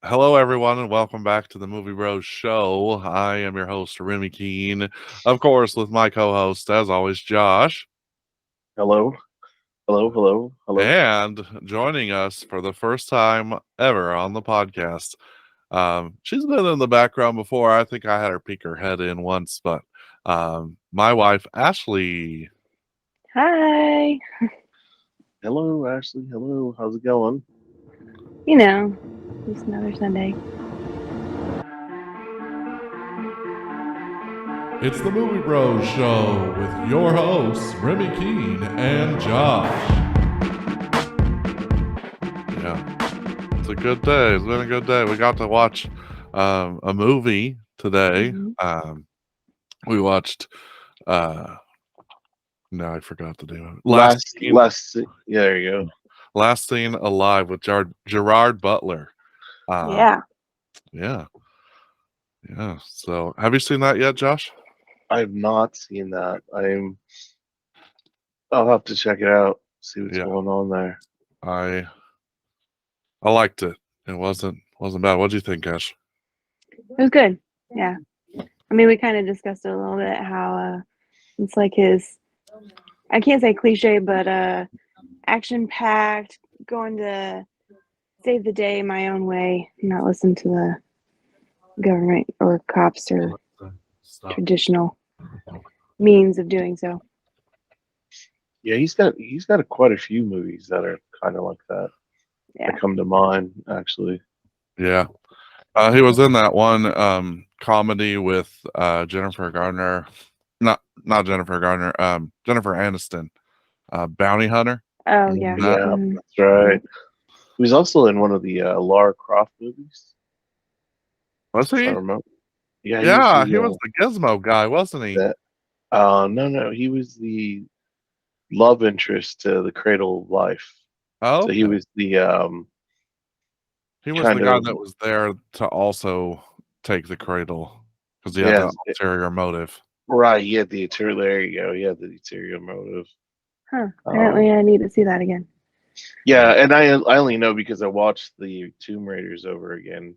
Hello, everyone, and welcome back to the Movie Bros Show. I am your host, Remy Keene, of course, with my co-host, as always, Josh. Hello, hello. And joining us for the first time ever on the podcast. She's been in the background before. I think I had her peek her head in once, but my wife, Ashley. Hi. Hello, Ashley. Hello. How's it going? Just another Sunday. It's the Movie Bros Show with your hosts, Remy Keene and Josh. Yeah, it's a good day. It's been a good day. We got to watch a movie today. We watched, no, I forgot the name of it. Yeah, there you go. Last Scene Alive with Gerard Butler. Yeah. Yeah. So, have you seen that yet, Josh? I have not seen that. I'll have to check it out. See what's going on there. I liked it. It wasn't bad. What do you think, Ash? It was good. Yeah. I mean, we kind of discussed it a little bit how it's like his, I can't say cliche, but action-packed, going to save the day my own way, not listen to the government or cops or traditional means of doing so. Yeah, he's got quite a few movies that are kind of like that. Yeah. That come to mind, actually. Yeah. He was in that one comedy with Jennifer Garner. Not Jennifer Garner. Jennifer Aniston. Bounty Hunter. Oh, yeah. Yeah, that's right. He was also in one of the Lara Croft movies. Was he? I remember. Yeah, he was the Gizmo guy, wasn't he? No. He was the love interest to the Cradle of Life. Oh, so he was the he was the guy that was there to also take the cradle because he had that ulterior motive. Right, he had the ulterior. There you go. He had the ulterior motive. Huh. Apparently, I need to see that again. Yeah, and I only know because I watched the Tomb Raiders over again,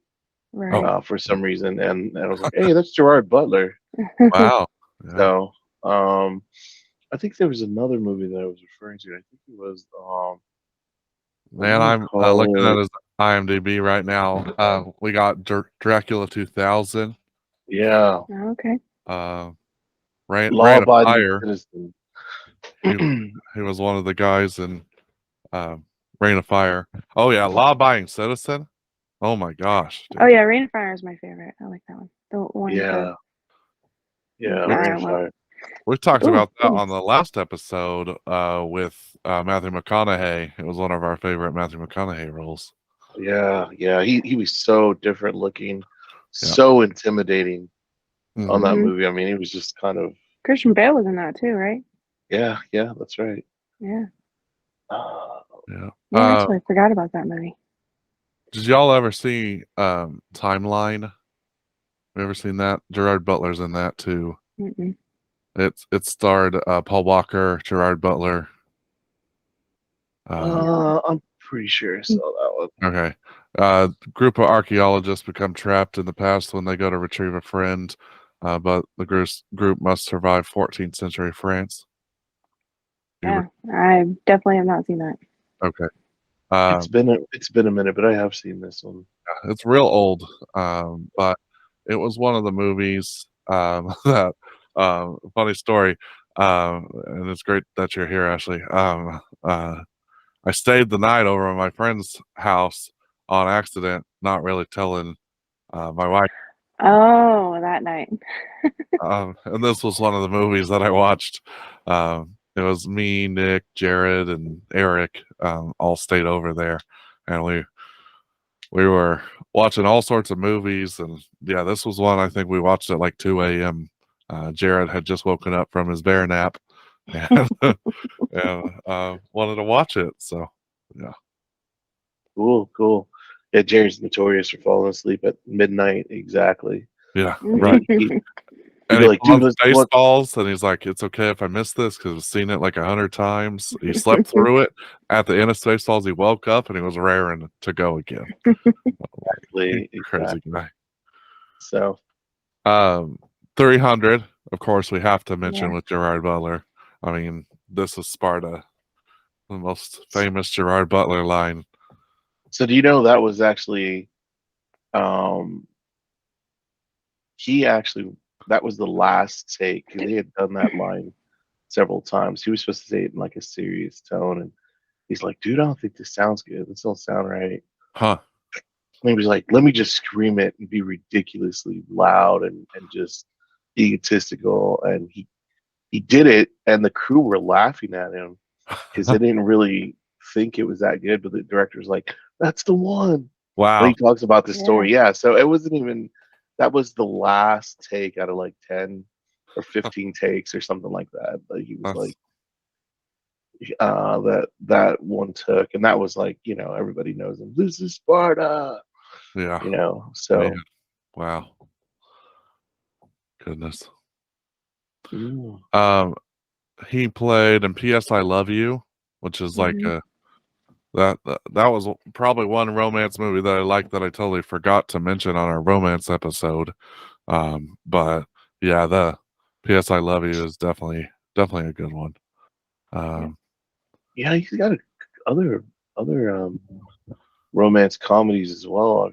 right? For some reason, and I was like, "Hey, that's Gerard Butler." Wow. Yeah. So, I think there was another movie that I was referring to. I think it was Man, I'm looking at his IMDb right now. We got Dracula 2000. Yeah. Okay. Rain of Fire. He was one of the guys in Rain of Fire. Oh yeah, Law Abiding Citizen. Oh my gosh. Dude. Oh yeah, Rain of Fire is my favorite. I like that one. The one. Yeah. Rain of Fire. We talked about that on the last episode with Matthew McConaughey. It was one of our favorite Matthew McConaughey roles. Yeah. He was so different looking, so intimidating on that movie. I mean, he was just kind of. Christian Bale was in that too, right? Yeah, that's right. Yeah. Yeah. Actually, I forgot about that movie. Did y'all ever see Timeline? Have you ever seen that? Gerard Butler's in that too. Mm-mm. It starred Paul Walker, Gerard Butler. I'm pretty sure I saw that one. Okay. Group of archaeologists become trapped in the past when they go to retrieve a friend, but the group must survive 14th century France. Yeah, I definitely have not seen that. Okay. It's been a minute, but I have seen this one. It's real old, but it was one of the movies that funny story, and it's great that you're here, Ashley. I stayed the night over at my friend's house on accident, not really telling my wife. Oh, that night. And this was one of the movies that I watched. It was me, Nick, Jared, and Eric all stayed over there, and we were watching all sorts of movies. And yeah, this was one I think we watched at like 2 a.m. Jared had just woken up from his bear nap and, wanted to watch it. So yeah. Cool. Yeah, Jared's notorious for falling asleep at midnight. Exactly. Yeah, right. He'd And be he like, put on dude, let's space what? balls, and he's like, "It's okay if I miss this because I've seen it like 100 times." He slept through it. At the end of space balls, he woke up and he was raring to go again. Exactly. Crazy guy. So 300, of course, we have to mention Yeah. with Gerard Butler. I mean, this is Sparta, the most famous Gerard Butler line. So do you know that was actually he actually that was the last take because they had done that line several times. He was supposed to say it in like a serious tone, and he's like, "Dude, I don't think this sounds good. This don't sound right." Huh. And he was like, "Let me just scream it and be ridiculously loud and just egotistical." And he did it, and the crew were laughing at him because they didn't really think it was that good. But the director's like, "That's the one." When Wow. he talks about the story, yeah. So it wasn't even that was the last take out of like 10 or 15 takes or something like that. But he was like, that one took, and that was like, everybody knows him. This is Sparta, Yeah. So Man. Wow. Goodness. He played in P.S. I Love You, which is like that was probably one romance movie that I liked that I totally forgot to mention on our romance episode. But yeah, the P.S. I Love You is definitely a good one. yeah, he's got other romance comedies as well. I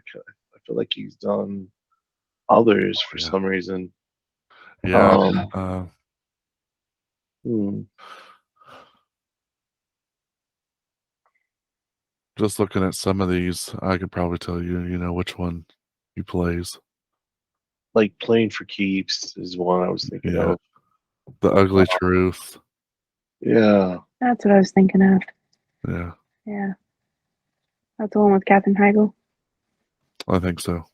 feel like he's done others for some reason. Yeah. Just looking at some of these, I could probably tell you, which one he plays. Like Playing for Keeps is one I was thinking of. The Ugly Truth. Yeah. That's what I was thinking of. Yeah. Yeah. That's the one with Katherine Heigl. I think so.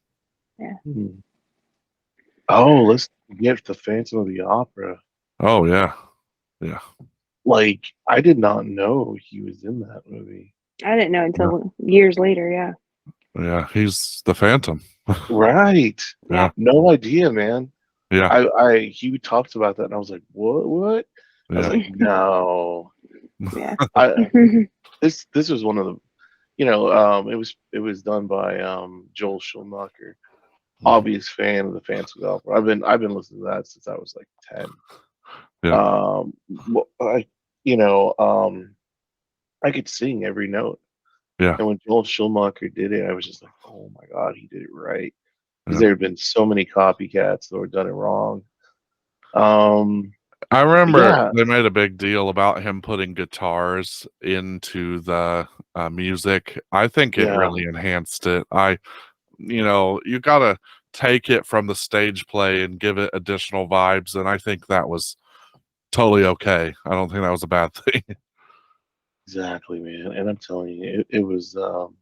Yeah. Oh, let's get the Phantom of the Opera. Oh yeah. Yeah. Like, I did not know he was in that movie. I didn't know until years later, yeah. Yeah, he's the Phantom. Right. Yeah. No idea, man. Yeah. He talked about that and I was like, what? I was Yeah. like, no. Yeah. This was one of the it was done by Joel Schumacher. Obvious fan of the Phantom of the Opera. I've been listening to that since I was like 10. Yeah. I could sing every note. Yeah. And when Joel Schumacher did it, I was just like, oh my God, he did it right. Because Yeah. there have been so many copycats that were done it wrong. I remember they made a big deal about him putting guitars into the music. I think it really enhanced it. You got to take it from the stage play and give it additional vibes. And I think that was totally okay. I don't think that was a bad thing. Exactly, man. And I'm telling you, it was well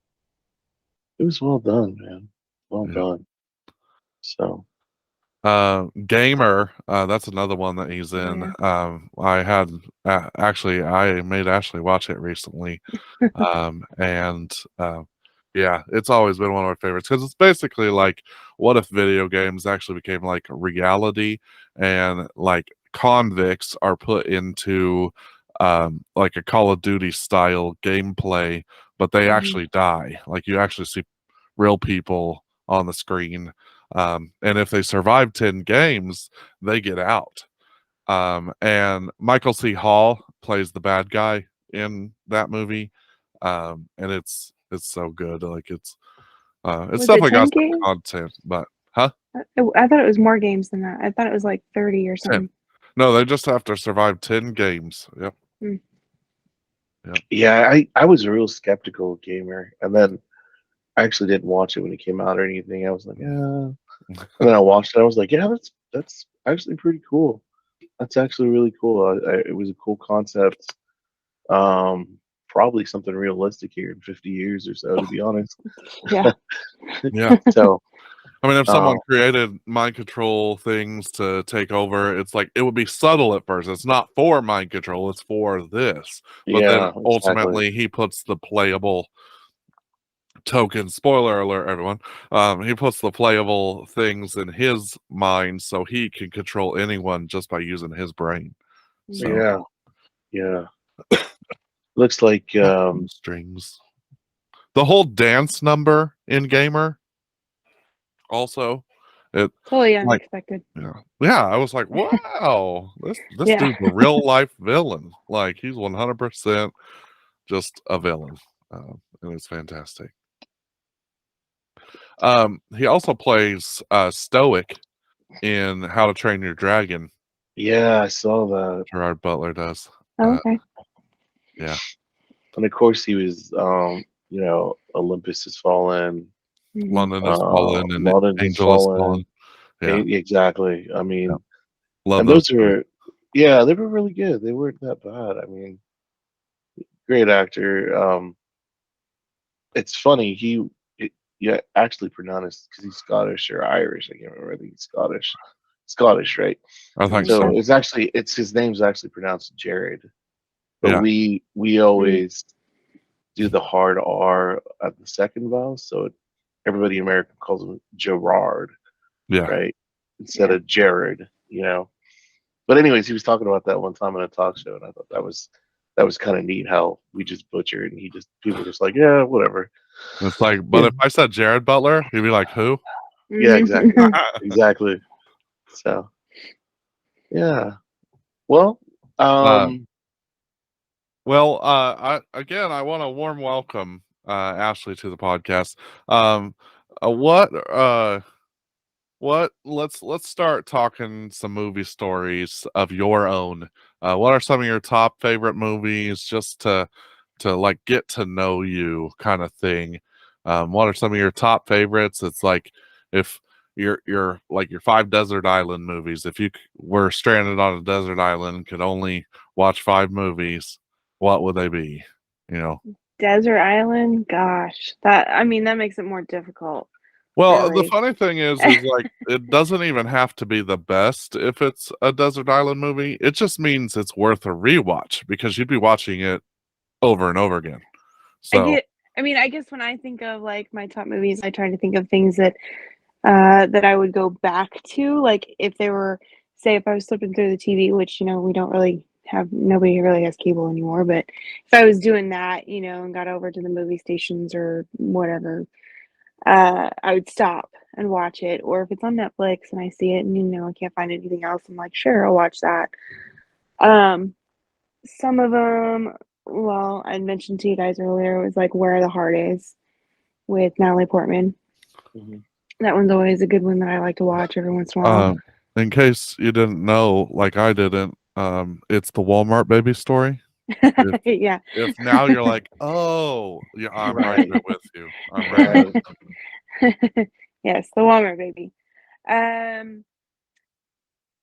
done, man. Well done. So Gamer, that's another one that he's in. I made Ashley watch it recently. And yeah, it's always been one of my favorites because it's basically like, what if video games actually became like reality, and like convicts are put into like a Call of Duty style gameplay, but they actually die. Like, you actually see real people on the screen. And if they survive 10 games, they get out. And Michael C. Hall plays the bad guy in that movie. And it's so good. Like, it's definitely got some content, but I thought it was more games than that. I thought it was like 30 or something. 10. No, they just have to survive 10 games. Yep. Yep. Yeah, I was a real skeptical gamer, and then I actually didn't watch it when it came out or anything. I was like, yeah. And then I watched it. I was like, yeah, that's actually pretty cool. That's actually really cool. It was a cool concept. Probably something realistic here in 50 years or so, to be honest. Yeah. Yeah. So, I mean, if someone created mind control things to take over, it's like, it would be subtle at first. It's not for mind control, it's for this. But then ultimately he puts the playable token, spoiler alert, everyone. He puts the playable things in his mind so he can control anyone just by using his brain. So Yeah. Looks like strings. The whole dance number in Gamer also. It Totally like unexpected. yeah, I was like, wow, this Yeah. dude's a real life villain. Like he's 100% just a villain. And it's fantastic. He also plays Stoic in How to Train Your Dragon. yeah, I saw that. Gerard Butler does. Oh, okay. Yeah. And of course he was Olympus Has Fallen. Mhm. London Has Fallen and London Has Angel Has Fallen. Fallen. Yeah. Exactly. I mean, Yeah. Love and those. those were, yeah, they were really good. They weren't that bad. I mean, great actor. It's funny. Yeah, actually pronounced because he's Scottish or Irish. I can't remember. I think he's Scottish. Scottish, right? I think So so. it's his name's actually pronounced Jared, but Yeah. we always do the hard R at the second vowel, so everybody in America calls him Gerard, Yeah. right? Instead of Jared, But anyways, he was talking about that one time on a talk show, and I thought that was kind of neat how we just butchered, and people were just like, yeah, whatever. It's like, but if I said Jared Butler, he'd be like, who? Yeah, exactly, exactly. So, yeah. Well, Well, I want a warm welcome, Ashley, to the podcast. Let's start talking some movie stories of your own. What are some of your top favorite movies, just to like get to know you, kind of thing? What are some of your top favorites? It's like if you're like your 5 desert island movies. If you were stranded on a desert island and could only watch 5 movies, what would they be? Desert Island. Gosh, that makes it more difficult. Well, the Really. funny thing is like it doesn't even have to be the best if it's a desert island movie. It just means it's worth a rewatch because you'd be watching it over and over again. So I guess when I think of like my top movies, I try to think of things that that I would go back to. Like if they were, say, if I was flipping through the TV, which we don't really have, nobody really has cable anymore. But if I was doing that, and got over to the movie stations or whatever, I would stop and watch it. Or if it's on Netflix and I see it and I can't find anything else, I'm like, sure, I'll watch that. Some of them, well, I mentioned to you guys earlier, it was like Where the Heart Is with Natalie Portman. That one's always a good one that I like to watch every once in a while. in case you didn't know, like I didn't, it's the Walmart baby story. Yeah. If now you're like, oh, yeah, I'm right there with you. I'm right. right. Yes, the Walmart baby. And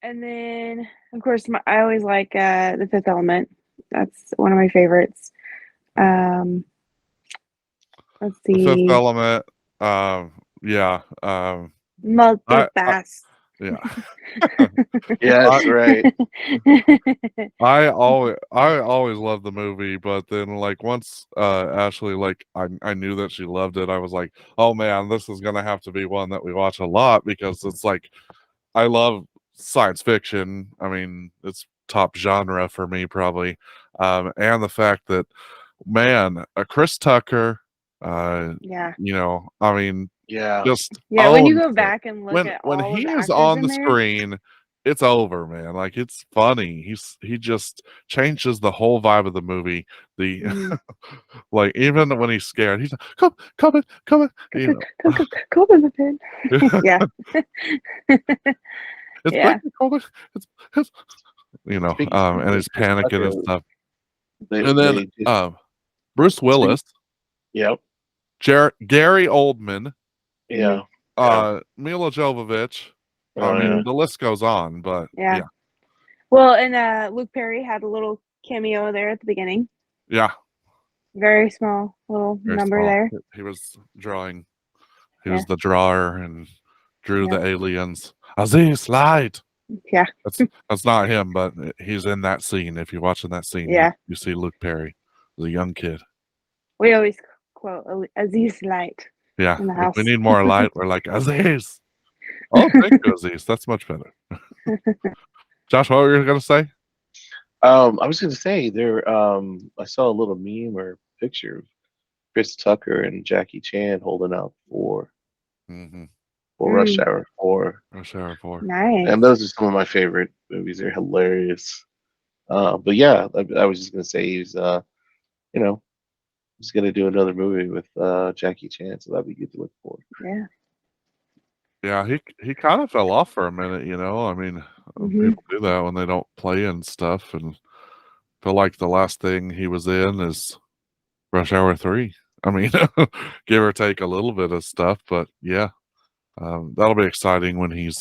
then of course I always like The Fifth Element. That's one of my favorites. Let's The Fifth see. Element. Yeah. Multipass. Yeah. Yes, right. I always loved the movie, but then like once Ashley, like I knew that she loved it, I was like, oh man, this is gonna have to be one that we watch a lot because it's like I love science fiction. I mean, it's top genre for me probably. And the fact that man, Chris Tucker, Yeah. I mean, Yeah. just when you owns go it. back and look at When all of he the is actors on in the there. screen, it's over, man. Like it's funny. He just changes the whole vibe of the movie. The like even when he's scared, he's like, come in. Come in the pin. Yeah. It's Yeah. it's and he's panicking and stuff. And then Bruce Willis, Yep. Gary Oldman, Yeah. Mila Jovovich. Oh, I mean, yeah. the list goes on, but yeah. Well, and Luke Perry had a little cameo there at the beginning. Yeah. Very small little Very number small. there. He was drawing. He was the drawer and drew the aliens. Aziz Light. Yeah. That's not him, but he's in that scene. If you're watching that scene, you see Luke Perry as a young kid. We always quote, Aziz Light Yeah, in the if house. we need more light, we're like Aziz. Oh, thank you, Aziz. That's much better. Josh, what were you gonna say? I was going to say there. I saw a little meme or picture of Chris Tucker and Jackie Chan holding out Mm-hmm. for Rush Hour 4, Rush Hour 4. Nice. and those are some of my favorite movies. They're hilarious. But yeah, I was just going to say he's you know he's going to do another movie with Jackie Chan, so that'd be good to look for. Yeah. Yeah, he kind of fell off for a minute, you know. I mean, Hmm. people do that when they don't play and stuff, and feel like the last thing he was in is Rush Hour 3. I mean, give or take a little bit of stuff, but yeah, that'll be exciting when he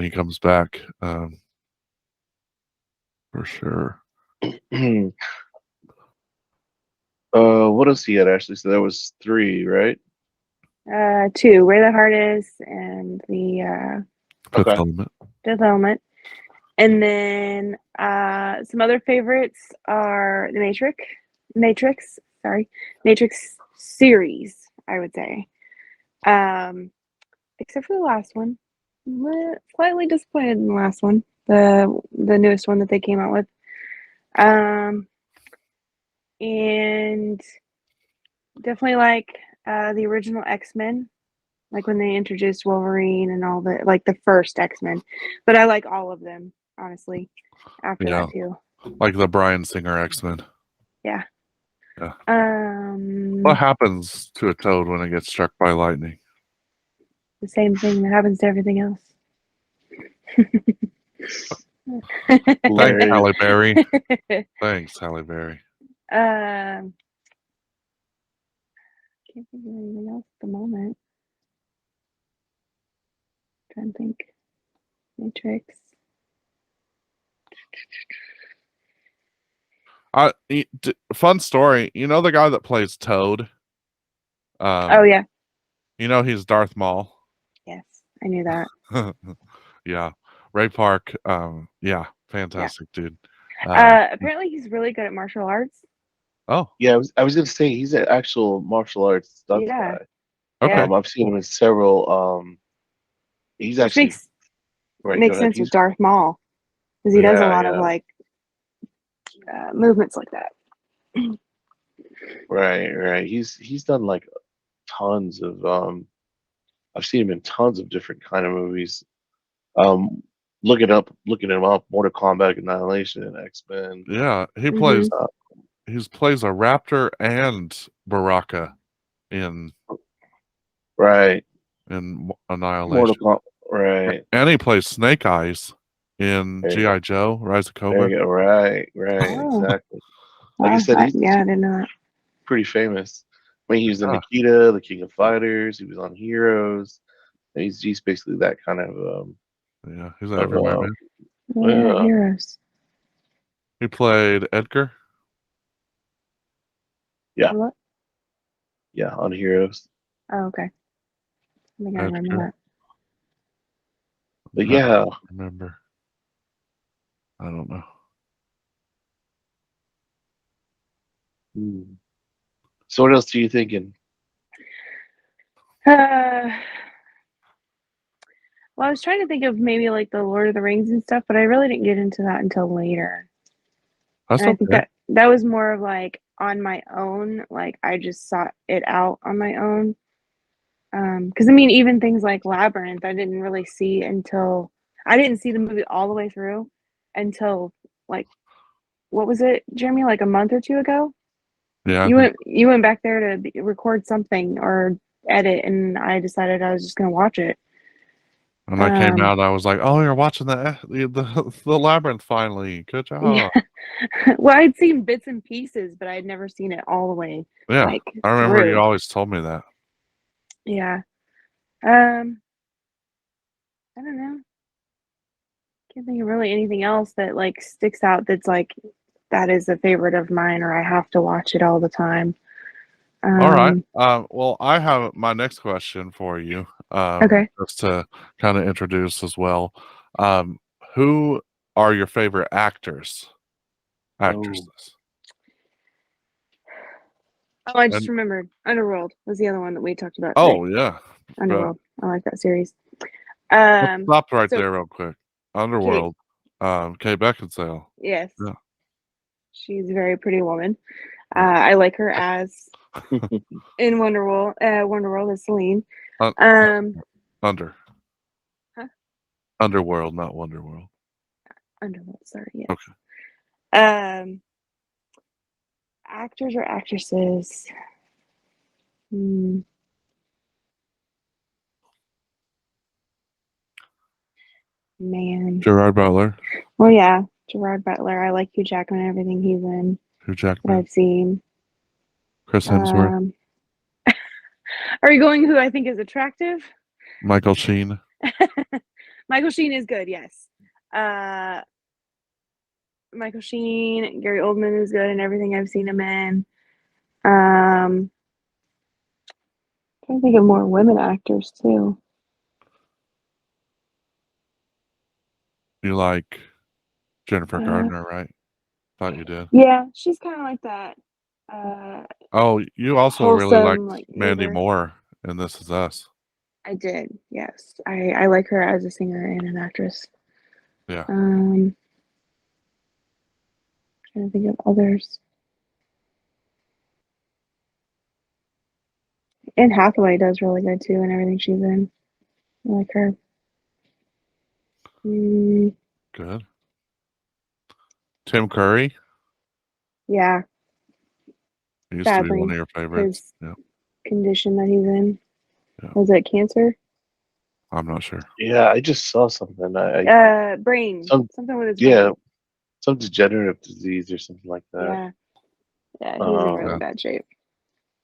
comes back, for sure. What else he had, Ashley? So that was 3, right? 2, Where the Heart Is, and the Fifth Okay. Element. Fifth Element. And then some other favorites are the Matrix series, I would say. Except for the last one. Slightly disappointed in the last one, the newest one that they came out with. And definitely like the original X-Men, like when they introduced Wolverine and all the first X-Men. But I like all of them, honestly, after Yeah, that too. like the Bryan Singer X-Men. Yeah. Yeah. What happens to a toad when it gets struck by lightning? The same thing that happens to everything else. Thanks, Hilarious. Halle Berry. Thanks, Halle Berry. Can't think of anything else at the moment. Trying to think. Matrix. Fun story. You know the guy that plays Toad? Oh yeah. You know he's Darth Maul. Yes, I knew that. Yeah. Ray Park. Yeah, Yeah. fantastic dude. Apparently he's really good at martial arts. Oh, Yeah, I was gonna say he's an actual martial arts stunt Yeah. guy. okay. Yeah. I've seen him in several. He's Which actually right. Go makes ahead. sense with He's Darth Maul because he does a yeah, lot of yeah, like movements like that. right. He's done like tons of. I've seen him in tons of different kind of movies. Um, looking him up, Mortal Kombat Annihilation, X Men. Yeah, he Hmm. plays a raptor and Baraka in Right, Mortal Annihilation. Kombat. Right. And he plays Snake Eyes in There, G.I. Joe, Rise of there Cobra. you go. Right, Oh, exactly. Like I wow. said, he's Yeah, I didn't know that. pretty famous. I mean, he was in Yeah, Nikita, the King of Fighters. He was on Heroes. And he's basically that kind yeah, he's of everywhere, man. Yeah, yeah, heroes. He played Edgar. yeah, What? yeah, on Heroes. Oh, okay. I think I remember Edgar. that. But I'm trying yeah, to remember. I don't know. hmm. So what else are you thinking? Uh, well, I was trying to think of maybe like the Lord of the Rings and stuff, but I really didn't get into that until later. That's And I think okay. that was more of like on my own. Like I just sought it out on my own. Because I mean, even things like Labyrinth, I didn't really see until I didn't see the movie all the way through until like what was it, Jeremy? Like a month or two ago. Yeah, I You think went back there to record something or edit, and I decided I was just gonna watch it. when I came Um, out, I was like, "Oh, you're watching the Labyrinth finally. Good yeah. job." Well, I'd seen bits and pieces, but I'd never seen it all the way Yeah, like I remember you through. always told me that. Yeah. Um, I don't know. Can't think of really anything else that like sticks out that's like that is a favorite of mine or I have to watch it all the time. All right. Um, Well, I have my next question for you. okay. Just to kind of introduce as well. Um, who are your favorite Oh, actresses? Oh, I just And remembered. Underworld was the other one that we talked about today. oh yeah, Underworld. I like that series. let's stop right So there real quick. Kate, Underworld, Kate Beckinsale. yes, Yeah. she's a very pretty woman. I like her as in Wonderworld. Wonderworld is Celine. Un- Um, Under huh? Underworld, not Wonderworld. Underworld. Sorry. Yes. Okay. Actors or actresses? Hmm. Man. Gerard Butler, Well, yeah, Gerard Butler. I like Hugh Jackman and everything he's in Hugh that Jackman, I've seen. Chris Hemsworth, Are you going who I think is attractive? Michael Sheen. Michael Sheen is good, yes. Michael Sheen, Gary Oldman is good in everything I've seen him in. Trying to think of more women actors too. You like Jennifer Uh, Gardner, right? Thought you did. yeah, she's kind of like that. Uh, Oh, you also really wholesome, liked like Mandy neighbor. Moore in This Is Us. I did, yes. I like her as a singer and an actress. Yeah. Trying to think of others. Anne Hathaway does really good too in everything she's in. I like her. Good. Tim Curry. Yeah, He used to be one sadly, of your favorites. his Yeah. condition that he's in. Yeah. Was it cancer? I'm not sure. Yeah, I just saw something. Brain. Some Something with his yeah, brain. some degenerative disease or something like that. Yeah. Yeah, he's in really Yeah. bad shape.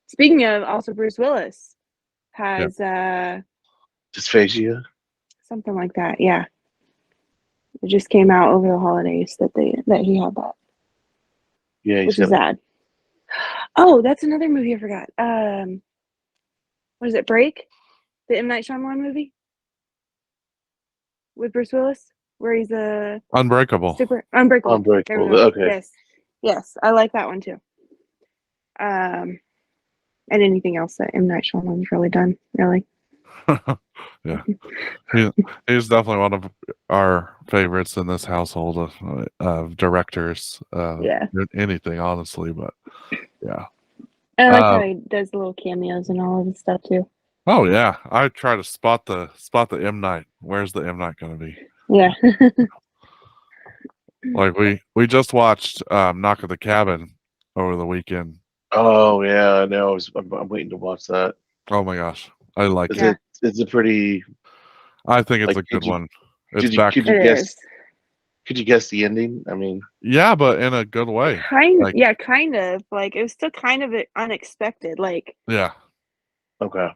Speaking of, also Bruce Willis Yeah. has Dysphagia. something like that. Yeah. It just came out over the holidays that he had that, Yeah, he's which is got. sad. Oh, that's another movie I forgot. What is it? Break? The M. Night Shyamalan movie with Bruce Willis, where he's a Unbreakable. super unbreakable. There we Unbreakable. go. Okay. Yes, I like that one too. And anything else that M. Night Shyamalan's really done, really. Yeah. He, he's definitely one of our favorites in this household of directors. Yeah. Anything, honestly, but yeah. And I like how he does the little cameos and all of his stuff too. Oh yeah, I try to spot the M Night. Where's the M Night going to be? Yeah. Like we just watched Knock at the Cabin over the weekend. Oh yeah, no, I'm waiting to watch that. Oh my gosh, I like Is it. it's a pretty I think it's like a good one. It's could you back. could you It guess is. could you guess the ending? I mean, Yeah, but in a good way. Like, Yeah, kind of. Like it was still kind of unexpected. Like yeah, okay.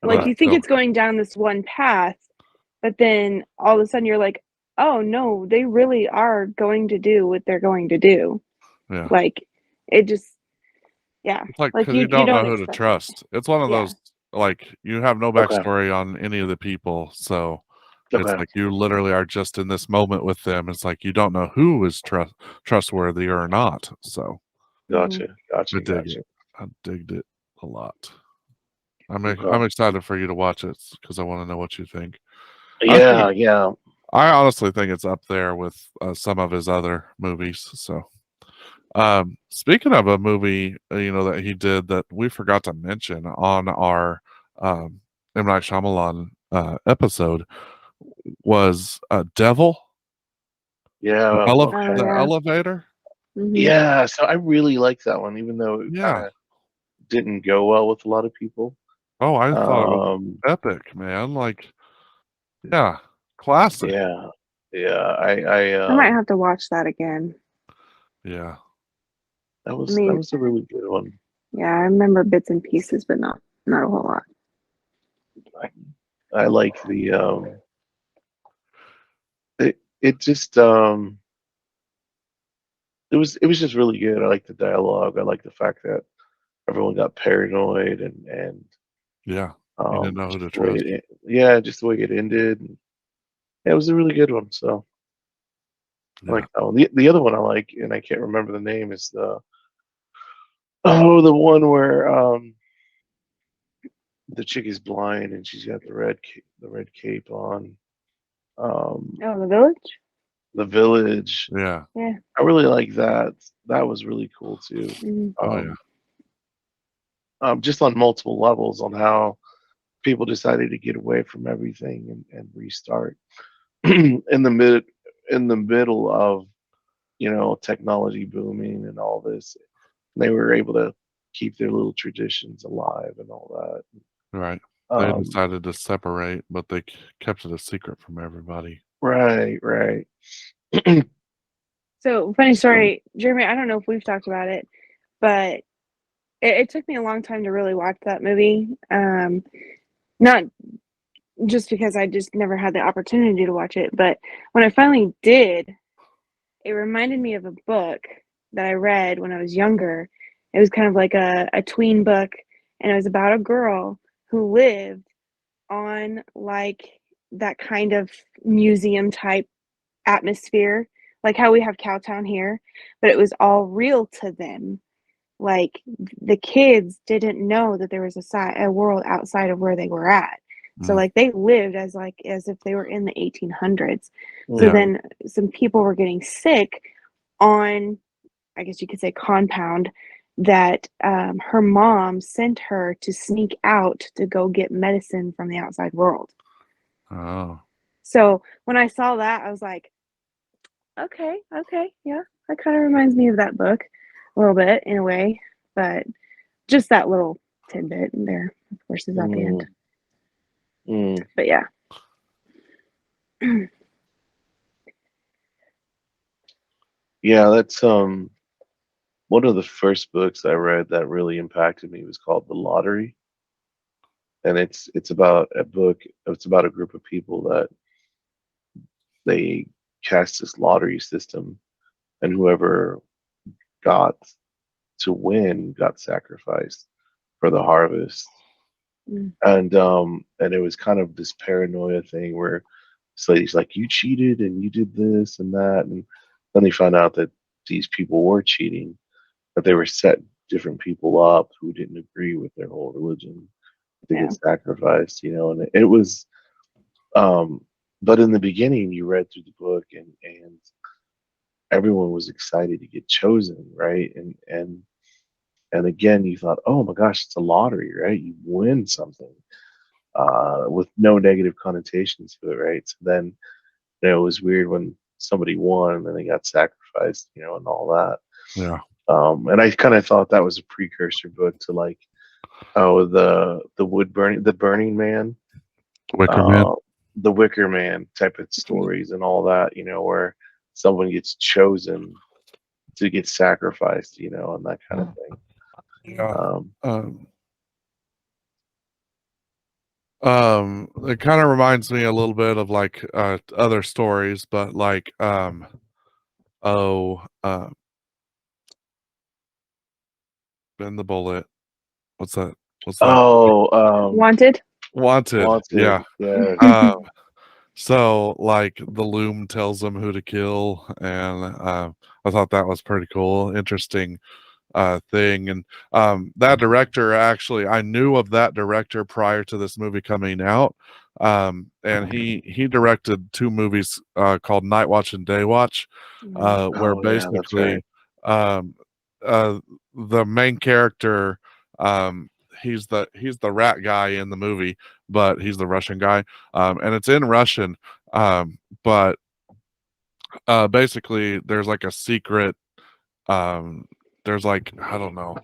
like but you think still, it's going down this one path, but then all of a sudden you're like, oh no, they really are going to do what they're going to do. yeah. Like it just yeah. It's like Like because you you don't know don't who to expect it. trust. It's one of Yeah. those like you have no Okay. backstory on any of the people, so it's Okay. like you literally are just in this moment with them. It's like you don't know who is trustworthy or not. So Gotcha. I Gotcha. dig Gotcha. it. I digged it a lot. Okay. I'm excited for you to watch it because I want to know what you think. Yeah. Yeah. I honestly think it's up there with some of his other movies. So, speaking of a movie, that he did that we forgot to mention on our M Night Shyamalan episode was Devil, Yeah. Oh the Okay. yeah. elevator. Yeah. So I really like that one, even though it kind Yeah. of didn't go well with a lot of people. Oh, I thought it was Um. epic, man. Like, yeah, classic. Yeah. Yeah. I might have to watch that again. Yeah. I that mean, was a really good one. yeah, I remember bits and pieces, but not a whole lot. I like the it just it was just really good. I like the dialogue. I like the fact that everyone got paranoid and Yeah. You didn't know who to just the way trust. yeah, just the way it ended. And, yeah, it was a really good one. So I Yeah. like that one. The other one I like, and I can't remember the name, is Oh, the one where the chick is blind and she's got the red cape on. Oh, The Village. The Village. Yeah. Yeah. I really like that. That was really cool too. Mhm. Oh yeah. Just on multiple levels on how people decided to get away from everything and restart in the middle of technology booming and all this. They were able to keep their little traditions alive and all Right. that. They decided to separate, but they kept it a secret from everybody. Right, right. So funny So, story, Jeremy. I don't know if we've talked about it, but it took me a long time to really watch that movie. Not just because I just never had the opportunity to watch it, but when I finally did, it reminded me of a book that I read when I was younger. It was kind of like a tween book, and it was about a girl who lived on like that kind of museum type atmosphere, like how we have Cowtown here, but it was all real to them. Like the kids didn't know that there was a world outside of where they were at. So Mm. like they lived as if they were in the 1800s. So Yeah. then some people were getting sick on, I guess you could say, compound that her mom sent her to sneak out to go get medicine from the outside world. Oh. So when I saw that, I was like, okay, yeah, that kind of reminds me of that book a little bit in a way, but just that little tidbit in there, of course, is at the end. mm. But yeah. Yeah, that's one of the first books I read that really impacted me was called The Lottery, and it's about a book. It's about a group of people that they cast this lottery system, and whoever got to win got sacrificed for the harvest. Mm. And it was kind of this paranoia thing where this lady's like, you cheated and you did this and that, and then they found out that these people were cheating, that they were setting different people up who didn't agree with their whole religion to Yeah. get sacrificed, and it was but in the beginning you read through the book and everyone was excited to get chosen, right? And again you thought, oh my gosh, it's a lottery, right? You win something with no negative connotations to it, right? So then it was weird when somebody won and then they got sacrificed, and all that. Yeah. And I kind of thought that was a precursor book to like, oh, the Burning Man, Wicker Man. uh, the Wicker Man type of stories and all that, where someone gets chosen to get sacrificed, and that kind of thing. Yeah. Um, Um, it kind of reminds me a little bit of like other stories, but like oh, bend the bullet. What's that? What's that? oh, Wanted. Wanted. Wanted, Yeah. yes. Um, so like the loom tells them who to kill, and I thought that was pretty cool, interesting thing. And that director, actually, I knew of that director prior to this movie coming out. And he directed two movies called Night Watch and Day Watch, where Oh yeah, that's right. basically um, uh, the main character, um, he's the rat guy in the movie, but he's the Russian guy, and it's in Russian. But basically, there's like a secret. Um, there's like, I don't know,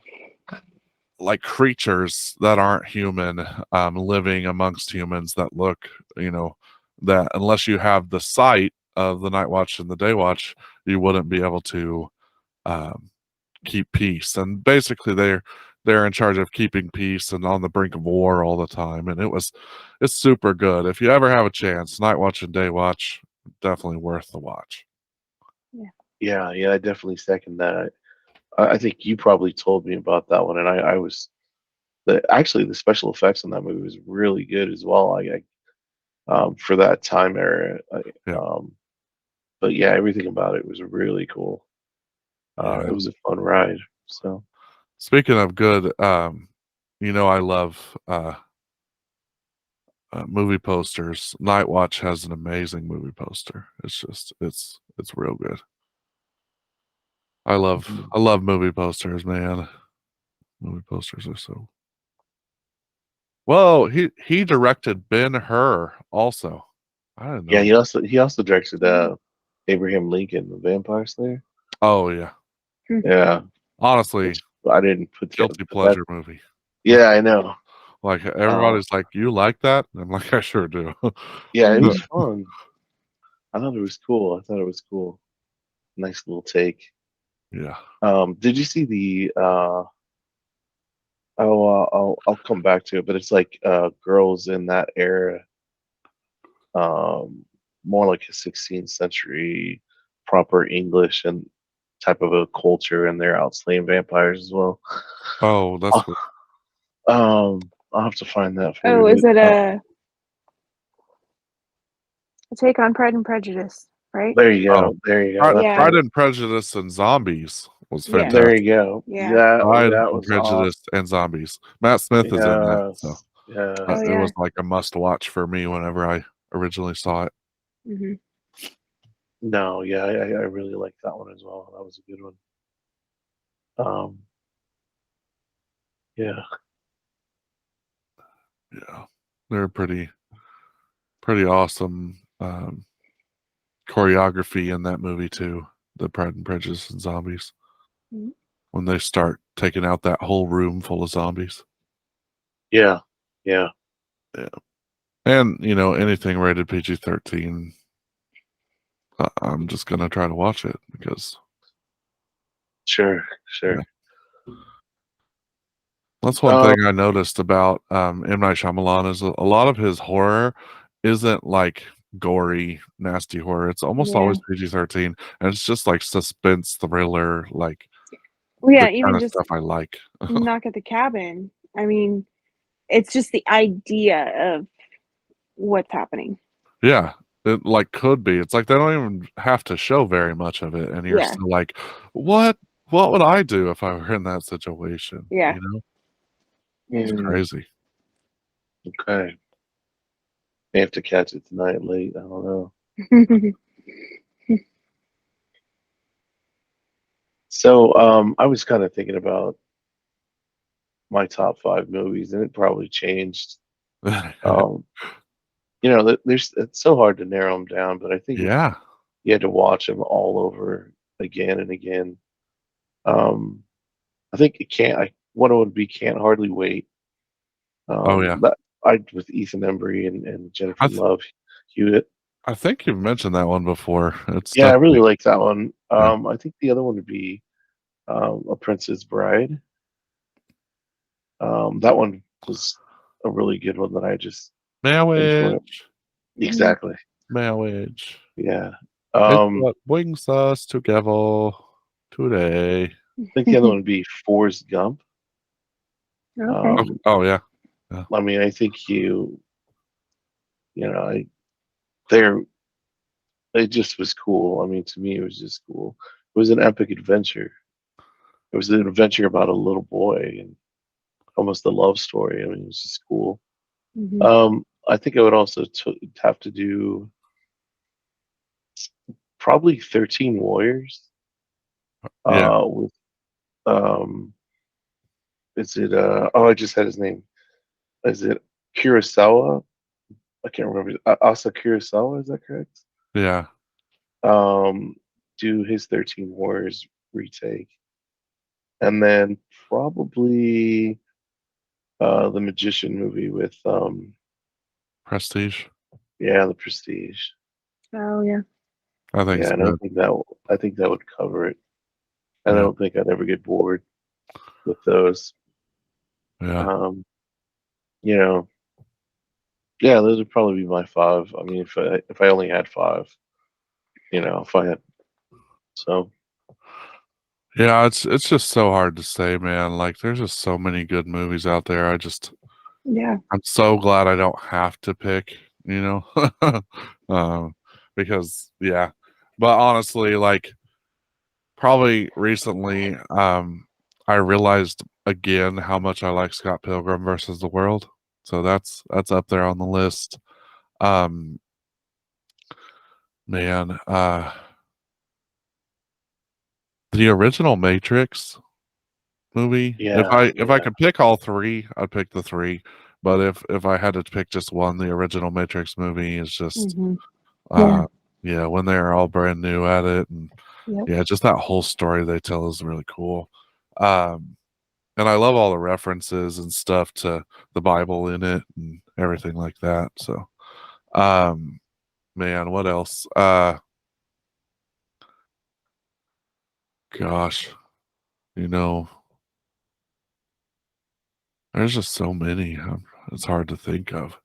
like creatures that aren't human, living amongst humans that look, that unless you have the sight of the night watch and the day watch, you wouldn't be able to um, keep peace. And basically, they're in charge of keeping peace and on the brink of war all the time. And it's super good. If you ever have a chance, night watch and day watch, definitely worth the watch. Yeah, yeah, I definitely second that. I think you probably told me about that one, and I was actually the special effects on that movie was really good as well. For that time era, Yeah, but yeah, everything about it was really cool. It yeah. was a fun ride. So, Speaking of good, I love movie posters. Night Watch has an amazing movie poster. It's real good. I love movie posters, man. Movie posters are so. Whoa, he directed Ben-Hur also. I didn't know Yeah, that. he also directed Abraham Lincoln, the Vampire Slayer. Oh yeah, Yeah, honestly, which I didn't put guilty that. pleasure movie. Yeah, I know. Like Uh, everybody's like, you like that? And I'm like, I sure do. yeah, it Mhm. was fun. I thought it was cool. I thought it was cool. Nice little take. Yeah. Did you see the? I'll come back to it, but it's like girls in that era, um, more like a 16th century proper English and type of a culture, and they're out slaying vampires as well. Oh, that's cool. I'll have to find that for Oh, you. is But it a take on Pride and Prejudice, right? there you Oh, go. There you go. That's Yeah. Pride right. and Prejudice and Zombies was Yeah. There fantastic. you go. Yeah. Pride That and was awesome. Prejudice and Zombies. Matt Smith is in that, so Yes. Yes. Oh it yeah. was like a must watch for me whenever I originally saw it. Hmm. No, yeah, I really like that one as well. That was a good one. Um, yeah, Yeah, they're pretty awesome choreography in that movie too. The Pride and Prejudice and Zombies Mhm. when they start taking out that whole room full of zombies. yeah, yeah. Yeah, and anything rated PG-13. I'm just gonna try to watch it because Sure, yeah, sure. that's one Um, thing I noticed about M. Night Shyamalan is a lot of his horror isn't like gory, nasty horror. It's almost Yeah. always PG-13, and it's just like suspense thriller, like Well, the yeah. kind Even of just stuff I like. Knock at the Cabin. I mean, it's just the idea of what's happening. Yeah, it like could be. It's like they don't even have to show very much of it, and you're Yeah. still like, what? What would I do if I were in that situation? Yeah. It's mm, crazy. okay. May have to catch it tonight late. I don't know. So, I was kind of thinking about my top five movies, and it probably changed. Um, there's it's so hard to narrow them down, but I think if Yeah. you had to watch them all over again and again, um, I think it can't. One would be Can't Hardly Wait. Oh yeah. That I with Ethan Embry and Jennifer I th- Love Hewitt. I think you've mentioned that one before. It's Yeah, I really definitely like that one. yeah. I think the other one would be A Princess Bride. That one was a really good one that I just enjoy. Marriage, Mhm. Exactly. marriage. Yeah. It's I what brings us together today. think the other one would be Forrest Gump. Okay. Oh, Um, oh yeah. Yeah. I mean, I think you know, they're it just was cool. I mean, to me, it was just cool. It was an epic adventure. It was an adventure about a little boy and almost a love story. I mean, it was just cool. Hmm. I think I would also have to do probably 13 Warriors. Yeah. With is it I just had his name. Is it Kurosawa? I can't remember. Asa Kurosawa, is that correct? Yeah. Um, do his 13 Warriors retake, and then probably the Magician movie with Prestige. yeah, the Prestige. Oh yeah. I think Yeah, it's and I good. think that would cover it. And I Yeah. don't think I'd ever get bored with those. Yeah. Um, you know, yeah, those would probably be my five. I mean, if I only had five, if I had so Yeah, it's just so hard to say, man. Like there's just so many good movies out there. Yeah. I'm so glad I don't have to pick, you know. um because yeah. But honestly, like probably recently, I realized again how much I like Scott Pilgrim versus the World. So that's up there on the list. Um, man, the original Matrix movie. Yeah, If I yeah. could pick all three, I'd pick the three. But if I had to pick just one, the original Matrix movie is just Hmm. Yeah. uh yeah, when they're all brand new at it, and Yep. yeah, just that whole story they tell is really cool. Um and I love all the references and stuff to the Bible in it and everything like that. So um man, what else? Gosh, you know, there's just so many. It's hard to think of.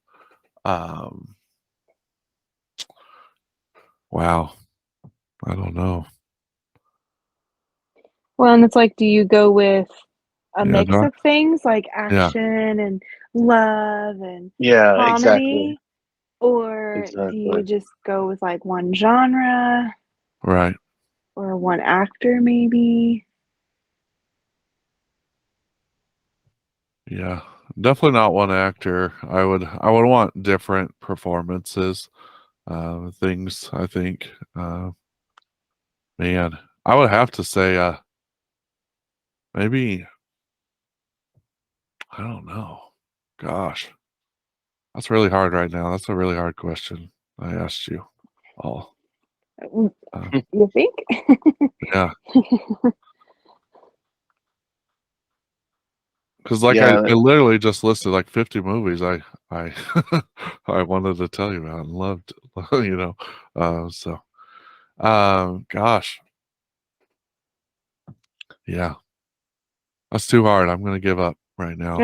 Um wow, I don't know. Well, and it's like, do you go with a Yeah, mix Doc? of things like Yeah, action and love and Yeah, exactly. comedy, or do you Exactly. just go with like one genre right. or one actor maybe? Yeah. Definitely not one actor. I would want different performances. Things I think man, I would have to say maybe I don't know. Gosh, that's really hard right now. That's a really hard question I asked you all. Uh, You think? yeah, because like Yeah, I literally just listed like 50 movies I I wanted to tell you about and loved, you know. So gosh, yeah, that's too hard. I'm gonna give up right now.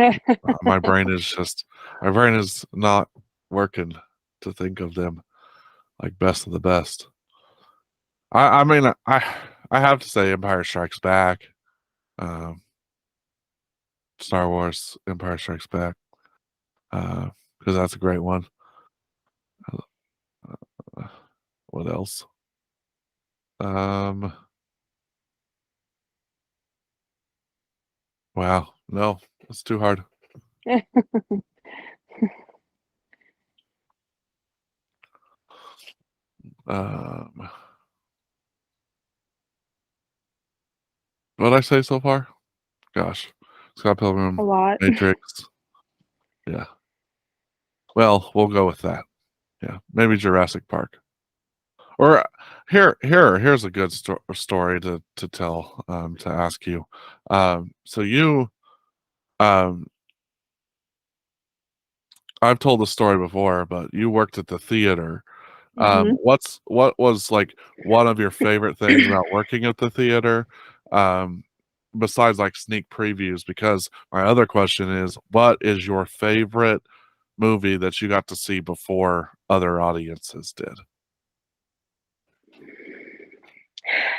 My brain is not working to think of them like best of the best. I mean I have to say Empire Strikes Back, um, Star Wars Empire Strikes Back, because that's a great one. Uh, what else? Um, wow, no, it's too hard. Um, what did I say so far? Gosh, Scott A Pilgrim, lot. Matrix. Yeah. Well, we'll go with that. Yeah, maybe Jurassic Park. Or here's a good story to tell to ask you. So you um I've told the story before, but you worked at the theater. Hmm. What was like one of your favorite things about working at the theater? Um, besides like sneak previews, because my other question is, what is your favorite movie that you got to see before other audiences did?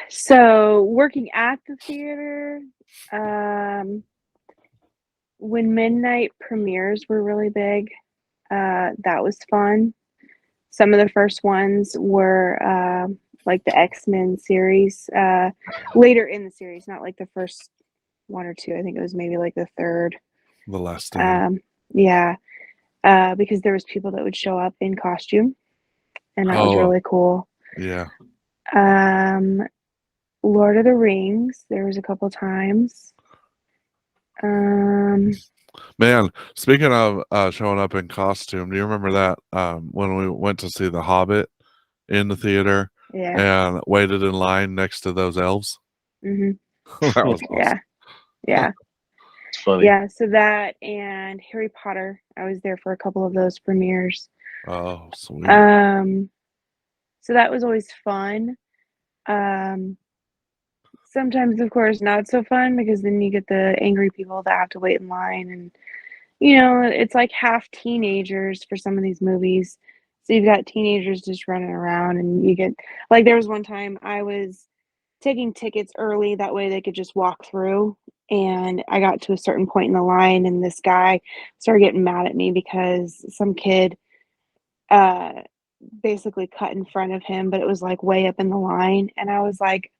So working at the theater, um, when midnight premieres were really big, that was fun. Some of the first ones were like the X-Men series, later in the series, not like the first one or two. I think it was maybe like the third. The Last Stand. Um, yeah, because there was people that would show up in costume, and that was Oh, really cool. yeah. Um, Lord of the Rings, there was a couple times. Um, Man, speaking of showing up in costume, do you remember that when we went to see The Hobbit in the theater yeah. and waited in line next to those elves? Hmm. That was Yeah. awesome. Yeah. it's funny. Yeah. So that and Harry Potter, I was there for a couple of those premieres. Oh, sweet. Um, so that was always fun. Um, Sometimes, of course, not so fun because then you get the angry people that have to wait in line, and it's like half teenagers for some of these movies. So you've got teenagers just running around, and you get like there was one time I was taking tickets early that way they could just walk through, and I got to a certain point in the line, and this guy started getting mad at me because some kid uh basically cut in front of him, but it was like way up in the line, and I was like,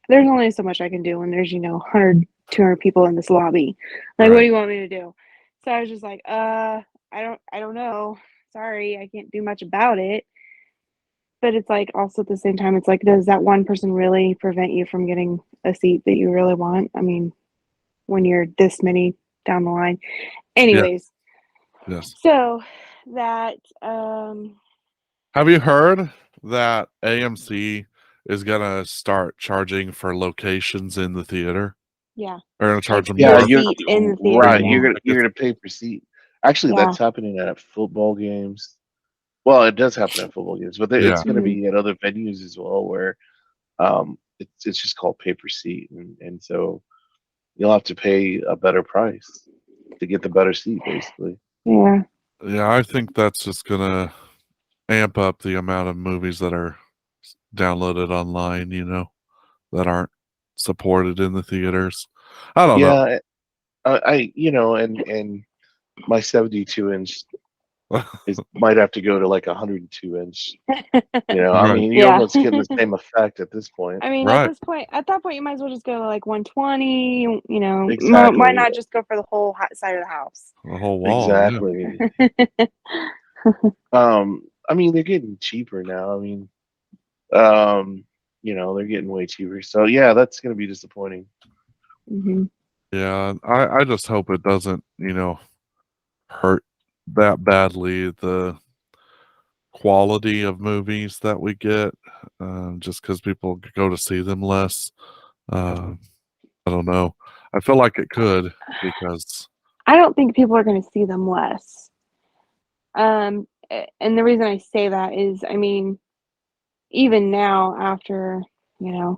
there's only so much I can do when there's 100 200 people in this lobby. Like, Right. what do you want me to do? So I was just like, I don't know. Sorry, I can't do much about it. But it's like also at the same time, it's like, does that one person really prevent you from getting a seat that you really want? I mean, when you're this many down the line. Anyways, Yes. so that Have you heard that AMC is gonna start charging for locations in the theater? yeah, They're gonna charge like them Yeah, per more you're seat in the theater right. now. You're gonna pay per seat. Actually, Yeah. that's happening at football games. Well, it does happen at football games, but Yeah. it's going to Mhm. be at other venues as well, where it's just called pay per seat, and so you'll have to pay a better price to get the better seat, basically. Yeah. Yeah, I think that's just gonna amp up the amount of movies that are downloaded online, that aren't supported in the theaters. I don't know. Yeah, I and my 72-inch might have to go to like a 102-inch. I Right. mean, you're Yeah. almost getting the same effect at this point. I mean, Right. at that point, you might as well just go to like 120. Why Exactly. not just go for the whole side of the house? The whole wall, yeah. Exactly. I mean, they're getting cheaper now. I mean, they're getting way cheaper. So yeah, that's gonna be disappointing. Hmm. Yeah. I just hope it doesn't, hurt that badly the quality of movies that we get, just because people go to see them less. Uh, I don't know. I feel like it could because I don't think people are going to see them less. And the reason I say that is, I mean, even now after, the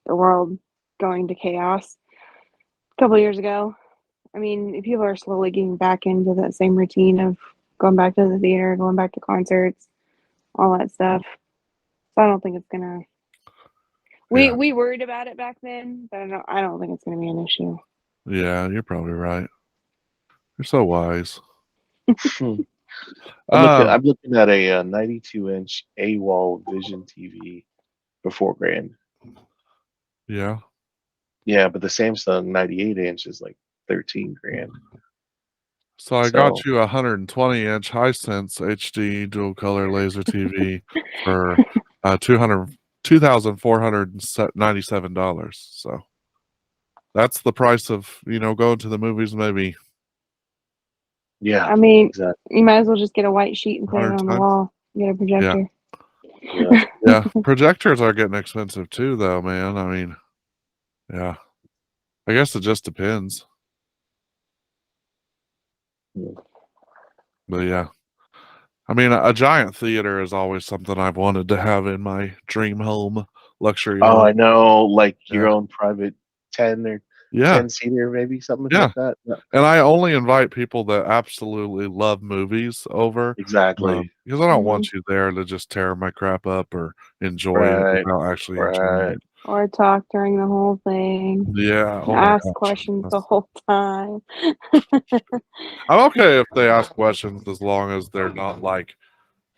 world going to chaos a couple of years ago, I mean, people are slowly getting back into that same routine of going back to the theater, going back to concerts, all that stuff. So I don't think it's gonna. yeah, We worried about it back then, but I don't think it's gonna be an issue. yeah, you're probably right. You're so wise. Hmm. Um, I'm looking at a 92-inch A-wall Vision TV for $4,000. yeah. Yeah, but the Samsung 98-inch is like 13,000. So I got So you a 120-inch Hisense HD dual color laser TV for $2,497. So that's the price of going to the movies. Maybe yeah, I mean, exactly. you might as well just get a white sheet and put it 100 on the times. wall. Get a Yeah, projector. Yeah. yeah. Projectors are getting expensive too, though, man. I mean, yeah. I guess it just depends. But yeah, I mean, a giant theater is always something I've wanted to have in my dream home, luxury Oh, home. I know, like your Yeah, own private 10 or yeah, 10-seater, maybe something yeah. like that. Yeah, And I only invite people that absolutely love movies over, exactly. because I don't Hmm. want you there to just tear my crap up or enjoy it Right. without actually enjoying Right. it. Or talk during the whole thing. Yeah. And Oh my ask gosh. questions the whole time. I'm okay if they ask questions as long as they're not like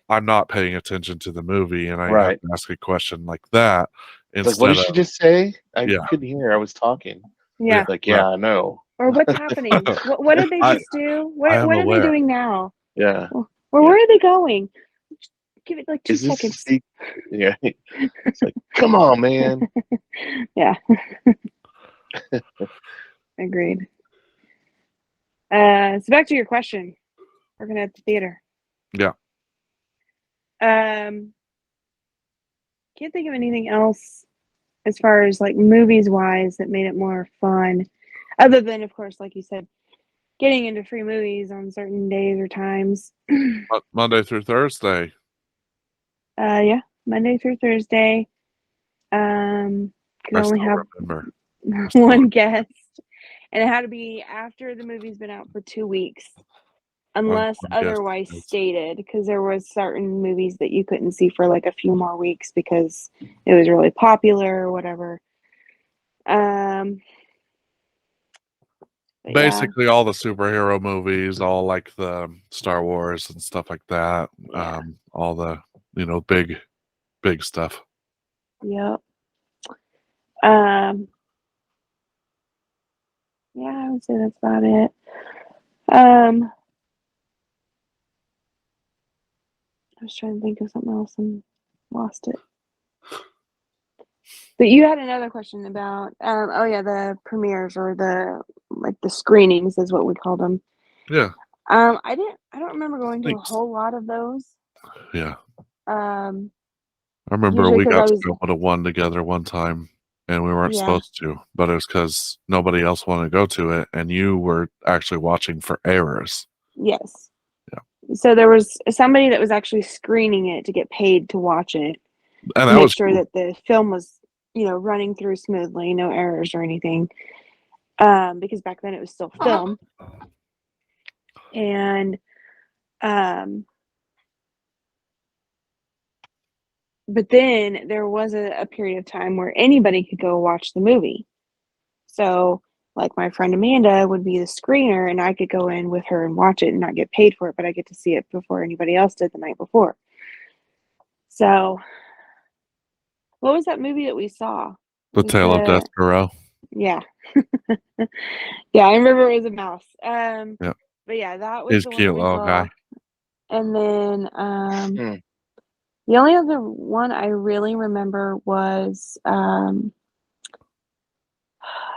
I'm not paying attention to the movie and I have Right. to ask a question like that It's like, what instead did of she just say? I yeah, couldn't hear. I was talking. yeah, Yeah. Like, no. yeah, I know. Or what's happening? What did they I just do? I am What are they aware. doing now? Yeah. Or Yeah. where are they going? Give it like 2 Is this seconds. Yeah. It's like, come on, man. Yeah, agreed. So back to your question. Working at the theater. Yeah. Um, can't think of anything else as far as like movies wise that made it more fun, other than of course, like you said, getting into free movies on certain days or times. Monday through Thursday. Yeah, Monday through Thursday. Could I only still have remember. one guest, and it had to be after the movie's been out for 2 weeks, unless Yes. otherwise stated, because there was certain movies that you couldn't see for like a few more weeks because it was really popular or whatever. But yeah, Basically all the superhero movies, all like the Star Wars and stuff like that. yeah, All the, big stuff. yep. Um, yeah, I would say that's about it. I was trying to think of something else and lost it. But you had another question about oh yeah, the premieres or the screenings is what we called them. Yeah, I don't remember going to a thanks. whole lot of those. Yeah, Um, I remember usually we because I got to was go to one together one time, and we weren't yeah, supposed to, but it was because nobody else wanted to go to it, and you were actually watching for errors. yes. Yeah, So there was somebody that was actually screening it to get paid to watch it and to that make was sure cool. that the film was, running through smoothly, no errors or anything. Because back then it was still film. And um but then there was a period of time where anybody could go watch the movie. So like my friend Amanda would be the screener and I could go in with her and watch it and not get paid for it, but I get to see it before anybody else did the night before. So what was that movie that we saw? The Was Tale of the Despereaux. yeah. Yeah, I remember it was a mouse. Yeah, But yeah, that was he's the a one that cute we little saw. guy. And then Hmm. the only other one I really remember was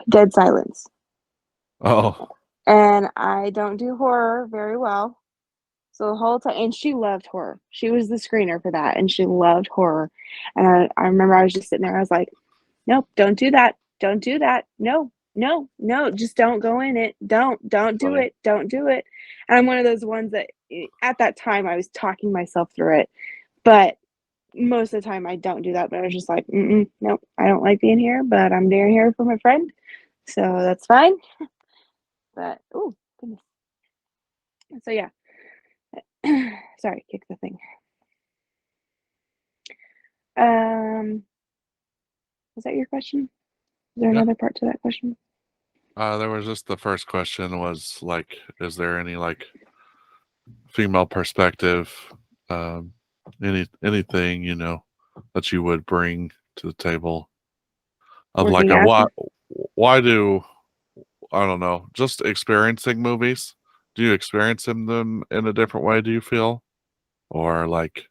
Dead Silence. Oh, And I don't do horror very well. So the whole time, and she loved horror. She was the screener for that, and she loved horror. And I remember I was just sitting there. I was like, "Nope, don't do that. Don't do that. No, no, no. Just don't go in it. Don't do Funny. it. Don't do it." And I'm one of those ones that at that time I was talking myself through it, but most of the time I don't do that. But I was just like, "Nope, I don't like being here, but I'm down here for my friend, so that's fine." But oh goodness. So yeah. Sorry, kick the thing. Um, was that your question? Is there yeah. another part to that question? There was just the first question was like, is there any like female perspective, um, anything that you would bring to the table of like Working a actor? why do I don't know, just experiencing movies? Do you experience them in a different way? Do you feel, or like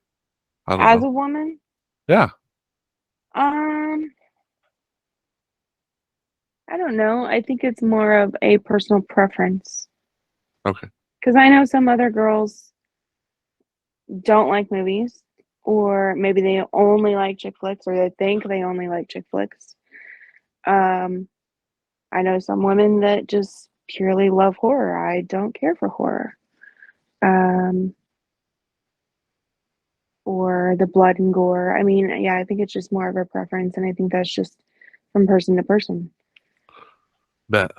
I don't As know? a woman? Yeah. Um, I don't know. I think it's more of a personal preference. Okay. Because I know some other girls don't like movies, or maybe they only like chick flicks, or they think they only like chick flicks. Um, I know some women that just purely love horror. I don't care for horror. Um, or the blood and gore. I mean, yeah, I think it's just more of a preference, and I think that's just from person to person. Bet.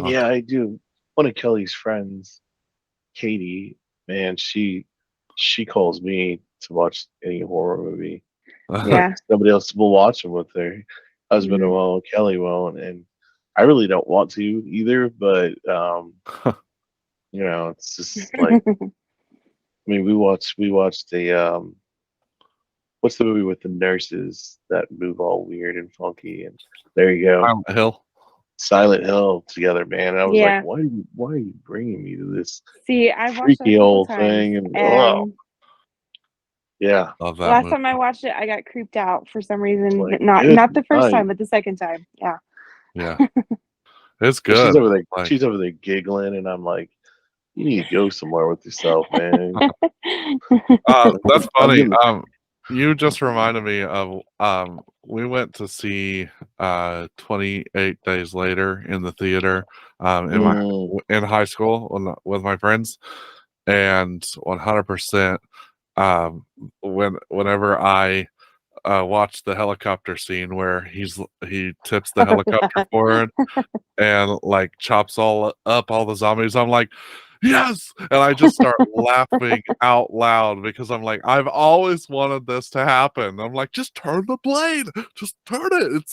Yeah, I do. One of Kelly's friends, Katie, man, she calls me to watch any horror movie. Yeah. Somebody else will watch them with their husband Mm-hmm. or Kelly won't, and I really don't want to either. But it's just like I mean, we watched the what's the movie with the nurses that move all weird and funky, and there you go, Silent Hill. Silent Hill together, man. And I was like, Yeah. why are you bringing me to this See, I've watched it a freaky couple old times, thing? And and yeah, Love that last movie. time I watched it, I got creeped out for some it's reason. like good Not the first night. time, but the second time. Yeah. Yeah, it's And she's good. over there, Like, she's over there giggling, and I'm like, you need to go somewhere with yourself, man. that's I'm funny. gonna. You just reminded me of we went to see 28 Days Later in the theater Mm, in high school with my friends, and 100% whenever I watch the helicopter scene where he tips the Oh, helicopter yeah. forward and like chops all the zombies. I'm like, yes, and I just start laughing out loud because I'm like, I've always wanted this to happen. I'm like, just turn the blade, just turn it.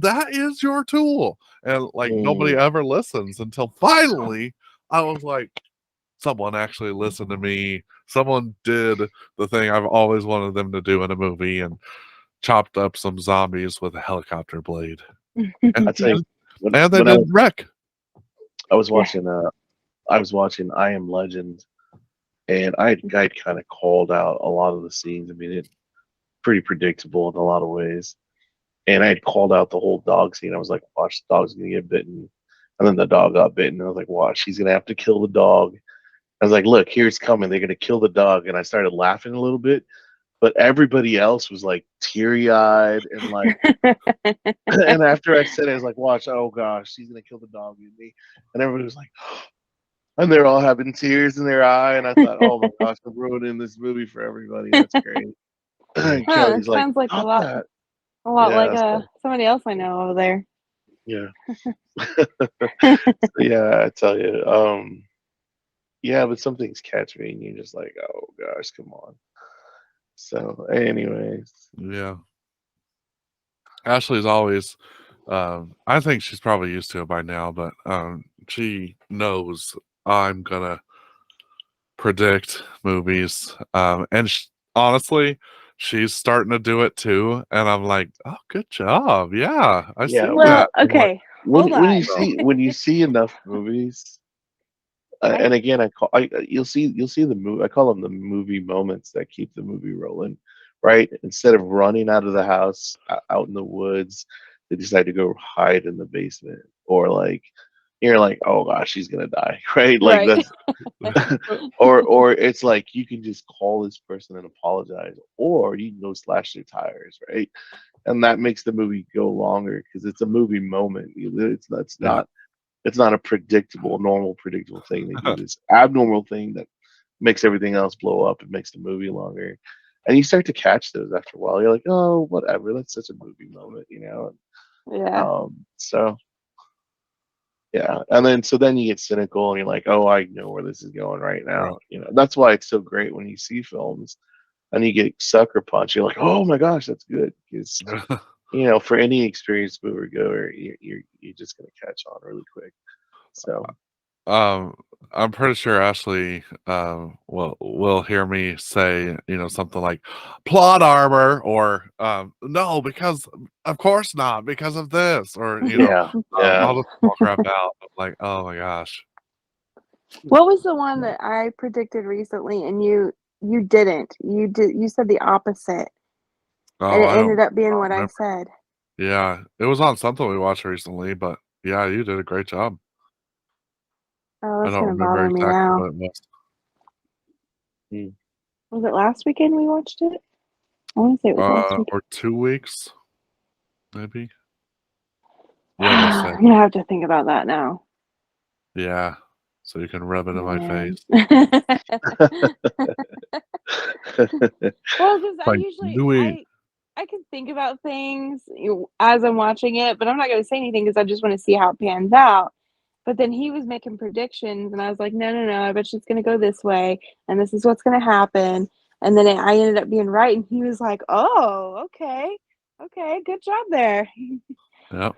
That is your tool, and like nobody mm, ever listens until finally I was like, someone actually listened to me. Someone did the thing I've always wanted them to do in a movie and chopped up some zombies with a helicopter blade. And, I tell you, and, when and they when I did was wreck. I was watching I Am Legend, and I'd kind of called out a lot of the scenes. I mean, it pretty predictable in a lot of ways. And I had called out the whole dog scene. I was like, watch, the dog's gonna get bitten. And then the dog got bitten. I was like, watch, she's gonna have to kill the dog. I was like, look, here's coming. They're gonna kill the dog. And I started laughing a little bit, but everybody else was like teary eyed and like. And after I said it, I was like, watch, oh gosh, she's gonna kill the dog with me. And everybody was like, and they're all having tears in their eye. And I thought, oh my gosh, I'm ruining this movie for everybody. That's great. And Huh, Kelly's it like, sounds like stop that. a lot like Yeah, so, somebody else I know over there. yeah. Yeah, I tell you. Yeah, but some things catch me, and you're just like, oh gosh, come on. So, anyways, Yeah. Ashley's always, I think she's probably used to it by now, but she knows I'm gonna predict movies. And honestly, she's starting to do it too. And I'm like, oh, good job. Yeah, I see yeah. Well, that. I'm like, okay, hold When you on. no. see enough movies, and again, you'll see the movie. I call them the movie moments that keep the movie rolling, right? Instead of running out of the house out in the woods, they decide to go hide in the basement, or like you're like, oh gosh, she's gonna die, right? Like Right. that's or it's like you can just call this person and apologize, or you can go slash their tires, right? And that makes the movie go longer because it's a movie moment. Yeah. It's not a predictable, normal, predictable thing. They do this abnormal thing that makes everything else blow up. It makes the movie longer, and you start to catch those after a while. You're like, oh, whatever. That's such a movie moment, you know. Yeah. So yeah, and then so then you get cynical and you're like, oh, I know where this is going right Right. now. You know, that's why it's so great when you see films and you get sucker punch. You're like, oh my gosh, that's good because for any experienced moviegoer, you're just gonna catch on really quick. So um, I'm pretty sure Ashley will hear me say, something like plot armor or no, because of course not, because of this, or yeah, yeah. I'll just all crap out. I'm like, oh my gosh. What was the one that I predicted recently and you didn't? You said the opposite and Oh, it I ended up don't being what I remember. said. Yeah, it was on something we watched recently, but yeah, you did a great job. Oh, I that's don't gonna remember bother me exactly now. what it was. Mm. Was it last weekend we watched it? I want to say it was last weekend. Or 2 weeks, maybe. Yeah, we'll say. I'm gonna have to think about that now. Yeah, so you can rub it in my Man. face. Well, because I Like usually Louis. I can think about things as I'm watching it, but I'm not gonna say anything because I just want to see how it pans out. But then he was making predictions, and I was like, no, no, no, I bet you it's gonna go this way, and this is what's gonna happen. And then I ended up being right, and he was like, oh, okay, okay, good job there. Yep.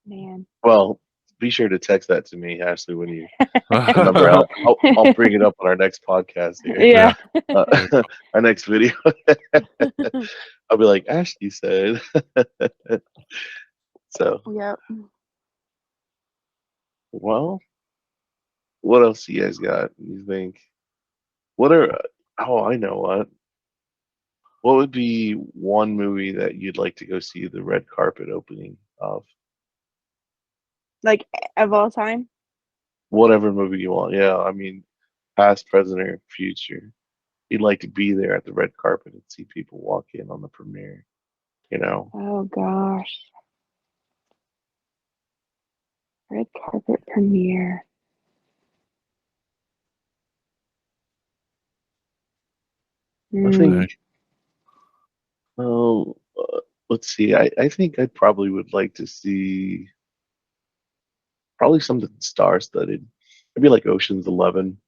Man. Well, be sure to text that to me, Ashley, when you remember. I'll bring it up on our next podcast here, Yeah. our next video. I'll be like, Ashley said. So, Yep. well, what else you guys got? You think? What are? Oh, I know what. What would be one movie that you'd like to go see the red carpet opening of? Like of all time. Whatever movie you want. Yeah, I mean, past, present, or future. You'd like to be there at the red carpet and see people walk in on the premiere. You know? Oh gosh. Red carpet premiere. I Mm. think. Oh, let's see. I think I probably would like to see probably something star-studded. Maybe like Ocean's 11.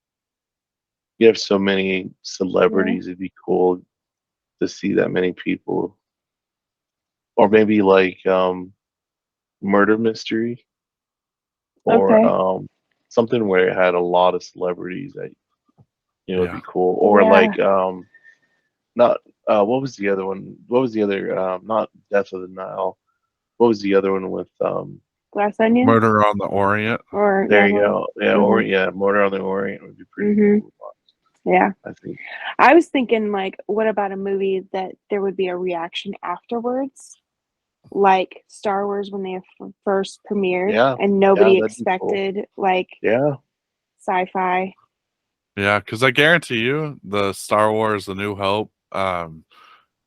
You have so many Yeah. celebrities. It'd be cool to see that many people. Or maybe like murder mystery, or Okay. something where it had a lot of celebrities that would Yeah. be cool. Or Yeah. like not what was the other one? What was the other not Death of the Nile? What was the other one with Glass Onion, Murder on the Orient. or There you go. Yeah, or Mhm. yeah, Murder on the Orient would be pretty Mhm. cool to watch, Yeah, I think. I was thinking like, what about a movie that there would be a reaction afterwards, like Star Wars when they first premiered, Yeah, and yeah, nobody that'd be cool. expected like Yeah, sci-fi. Yeah, because I guarantee you, the Star Wars: The New Hope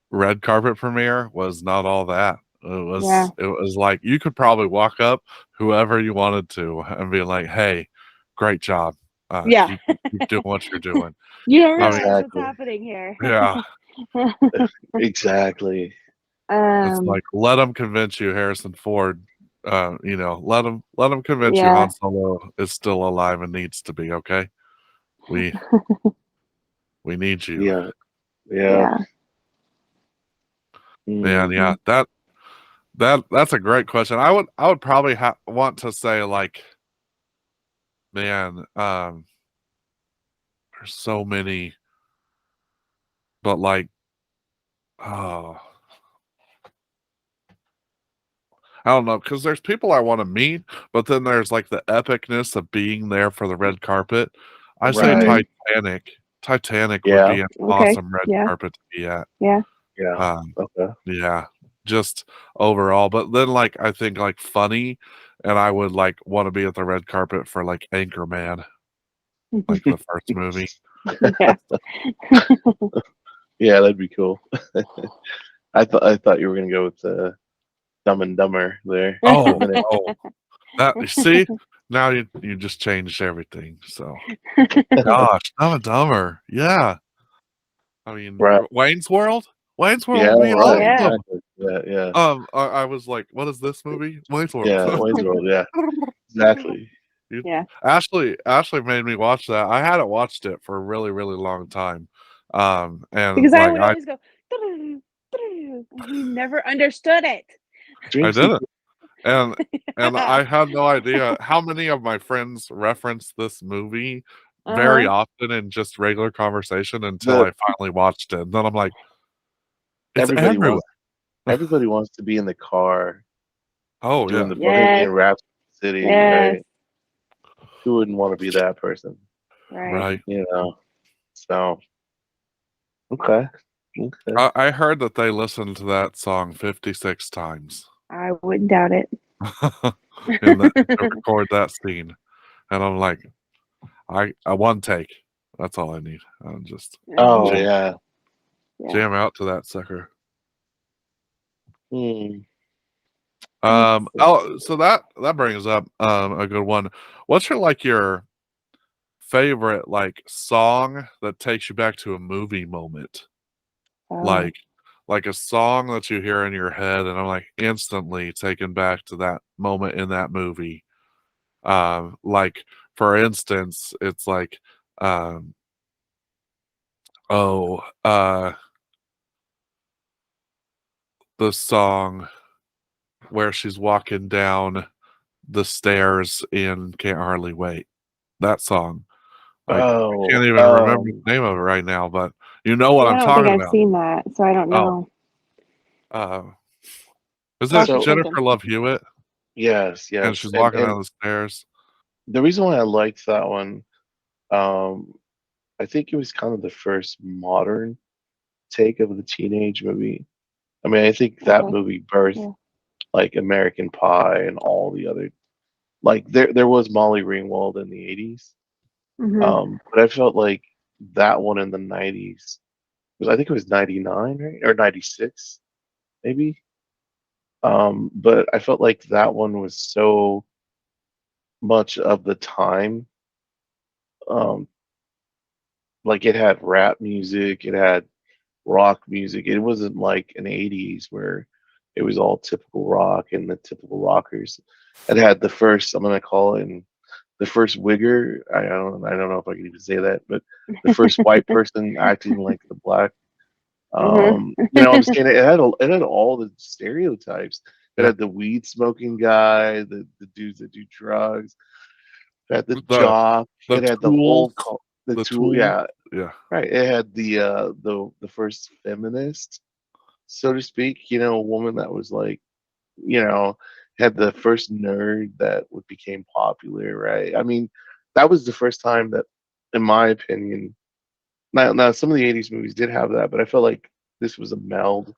red carpet premiere was not all that. Yeah, It was like you could probably walk up whoever you wanted to and be like, "Hey, great job. yeah. Keep doing what you're doing." You don't I mean, realize what's exactly. happening here. yeah, Exactly. it's um, like let them convince you, Harrison Ford. Let them convince you yeah, Han Solo is still alive and needs to be. Okay, we we need you, Yeah, yeah. yeah. man. Yeah, Mhm. that's a great question. I would probably want to say like, man, there's so many, but like, oh, I don't know, because there's people I want to meet, but then there's like the epicness of being there for the red carpet. I say Right. Mhm. Titanic. Titanic would Yeah, be an Okay. awesome red Yeah. carpet to be at. Yeah. yeah. Um, Okay. yeah, just overall. But then like I think like funny, and I would like want to be at the red carpet for like Anchorman, like the first movie. Yeah. Yeah, that'd be cool. I thought you were gonna go with Dumb and Dumber there for a Oh, minute. oh, that see now you just changed everything. So gosh, Dumb and Dumber, yeah. I mean, Right. Wayne's World. Wayne's World Yeah, would be right, Yeah. awesome. exactly. Yeah, yeah. I was like, what is this movie? Wayne's World. Yeah, Wayne's World, yeah. Exactly. You- Yeah. Ashley made me watch that. I hadn't watched it for a really, really long time. And Because I like would always go, "Doo-doo, doo-doo," and he never understood it. I Dream didn't. sequence. And I had no idea how many of my friends reference this movie very Uh-huh. often in just regular conversation until The I finally watched it. And then I'm like, it's everybody everywhere. wants everybody wants to be in the car Oh doing yeah, the Yes. Bohemian Rhapsody, City, Yes. right? Who wouldn't want to be that person? Right. right. You know. So okay. Okay. I heard that they listened to that song 56 times I wouldn't doubt it. to record that scene. And I'm like, I one take. That's all I need. I'm just Oh jam, Uh-huh. yeah. Yeah. jam out to that sucker. Hmm. Let's see. Oh, so that brings up a good one. What's your favorite like song that takes you back to a movie moment? Oh. Like a song that you hear in your head and I'm like instantly taken back to that moment in that movie. Like for instance, it's like um oh the song where she's walking down the stairs in Can't Hardly Wait. That song. Like I Oh, can't even remember the name of it right now, but you know what Yeah, I I'm don't think talking I've about. seen that, so I don't Oh, know. uh, is I'll it keep so thinking. Jennifer Love Hewitt? yes, And yes. she's And walking down the stairs. the reason why I liked that one, um, I think it was kind of the first modern take of the teenage movie. I mean, I think that Okay. movie birthed Yeah. like American Pie and all the other like there was Molly Ringwald in the 80s. Mhm. But I felt like that one in the 90s was I think it was 99, right? Or 96 maybe. But I felt like that one was so much of the time. Um, like it had rap music, it had rock music. It wasn't like an 80s where it was all typical rock and the typical rockers. It had the first, I'm gonna call it the first wigger. I don't know if I can even say that, but the first white person acting like the black. Mhm. You know, what I'm saying it had all the stereotypes. It Yeah. had the weed smoking guy, the dudes that do drugs. It had the The jock. the It had tools. the The tool. tool. Yeah, Yeah. right. It had the first feminist, so to speak. You know, a woman that was like, you know, had the first nerd that became popular, right? I mean, that was the first time that, in my opinion, now some of the '80s movies did have that, but I felt like this was a meld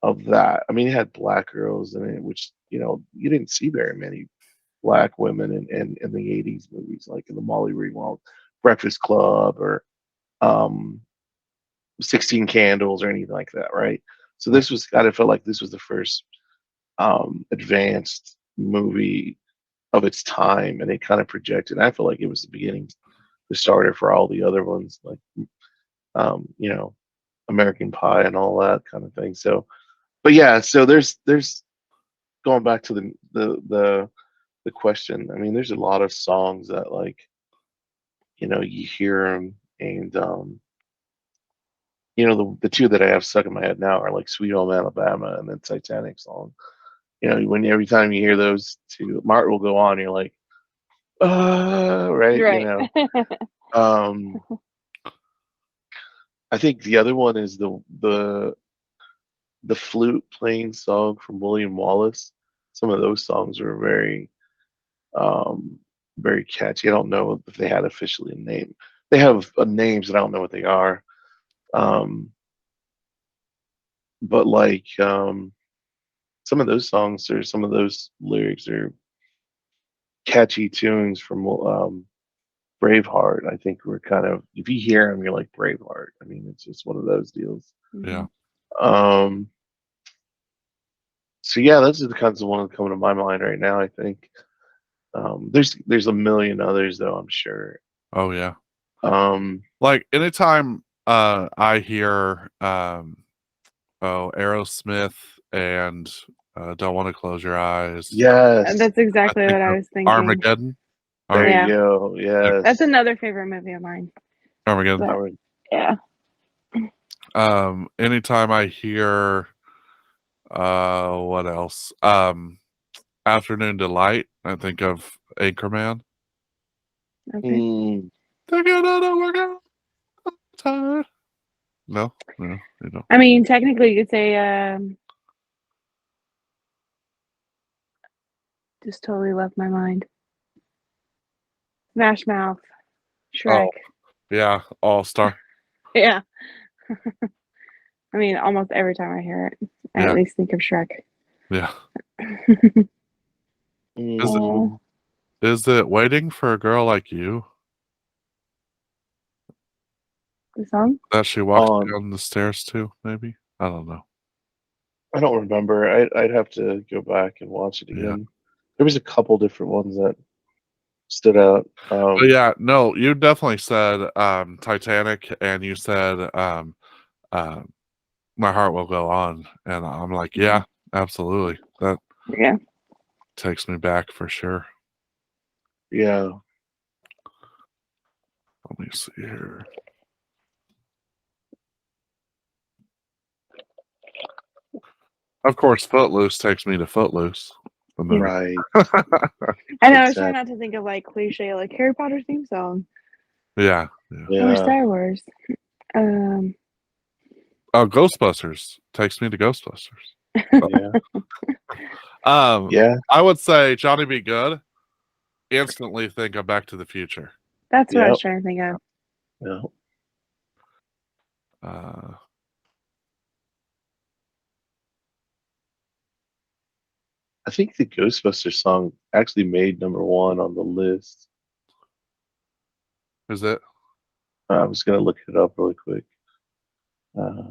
of that. I mean, it had black girls in it, which you didn't see very many black women in the '80s movies, like in the Molly Ringwald Breakfast Club or um, 16 Candles or anything like that, right? So Right. this was kind of felt like this was the first advanced movie of its time, and it kind of projected. I feel like it was the beginning, the starter for all the other ones, like you know, American Pie and all that kind of thing. So, but yeah, so there's going back to the question. I mean, there's a lot of songs that like you hear them, and the two that I have stuck in my head now are like "Sweet Home Alabama" and then Titanic song. When every time you hear those two, Martin will go on, you're like, right, Right. Um, I think the other one is the flute playing song from William Wallace. Some of those songs are um, very catchy. I don't know if they had officially a name. They have names, and I don't know what they are. Um, but like some of those songs or some of those lyrics are catchy tunes from Braveheart. I think we're kind of, if you hear them, you're like Braveheart. I mean, it's just one of those deals. Yeah. Mhm. Um, so yeah, those are the kinds of ones that come to my mind right now. I think there's a million others though. I'm sure. Oh yeah. Um, Like anytime I hear Aerosmith and Don't Want to Close Your Eyes, yes, That's I exactly think what I of was thinking. Armageddon. there Armageddon. Yeah, you go. that's Yes. another favorite movie of mine. Armageddon. But All right. yeah, Anytime I hear what else? Afternoon Delight, I think of Anchorman. okay. Mm, Taking it to work out time. No, no, you know. I mean, technically, you could say just totally left my mind. Smash Mouth, Shrek. Oh, yeah, All Star. Yeah, I mean, almost every time I hear it, I at Yeah, least think of Shrek. yeah. Is it Oh, mm, is it Waiting for a Girl Like You the song? that she walks on. down the stairs to? Maybe I don't know. I don't remember. I'd have to go back and watch it Yeah, again. There was a couple different ones that stood out. but yeah, no, you definitely said Titanic, and you said uh, My Heart Will Go On, and I'm like, yeah, absolutely. That Yeah. takes me back for sure. Yeah. Let me see here. Of course, Footloose takes me to Footloose. The movie. Right. I know. I was trying Exactly. not to think of like cliche, like Harry Potter's theme song Yeah, yeah. or Yeah. Star Wars. Um, Oh, Ghostbusters takes me to Ghostbusters. Yeah. Um, Yeah. I would say Johnny Be Good. Instantly think of Back to the Future. that's what I was Yep. trying to think of. Yeah. Uh, I think the Ghostbusters song actually made #1 on the list. is it? I was gonna look it up really quick. Uh,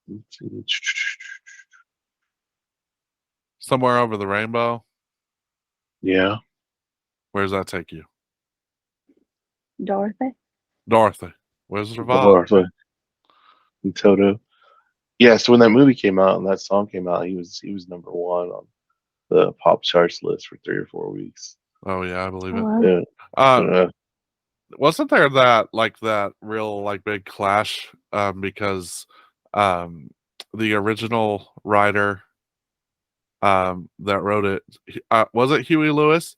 let's see. Somewhere Over the Rainbow. Yeah. Where does that take you? Dorothy. Dorothy. Wizard of Oz. Dorothy and Toto. Yeah. So when that movie came out and that song came out, he was #1 on the pop charts list for 3 or 4 weeks. Oh yeah, I believe Oh it. wow. Yeah. Uh, Uh, wasn't there that real like big clash? Because um, the original writer that wrote it was it Huey Lewis?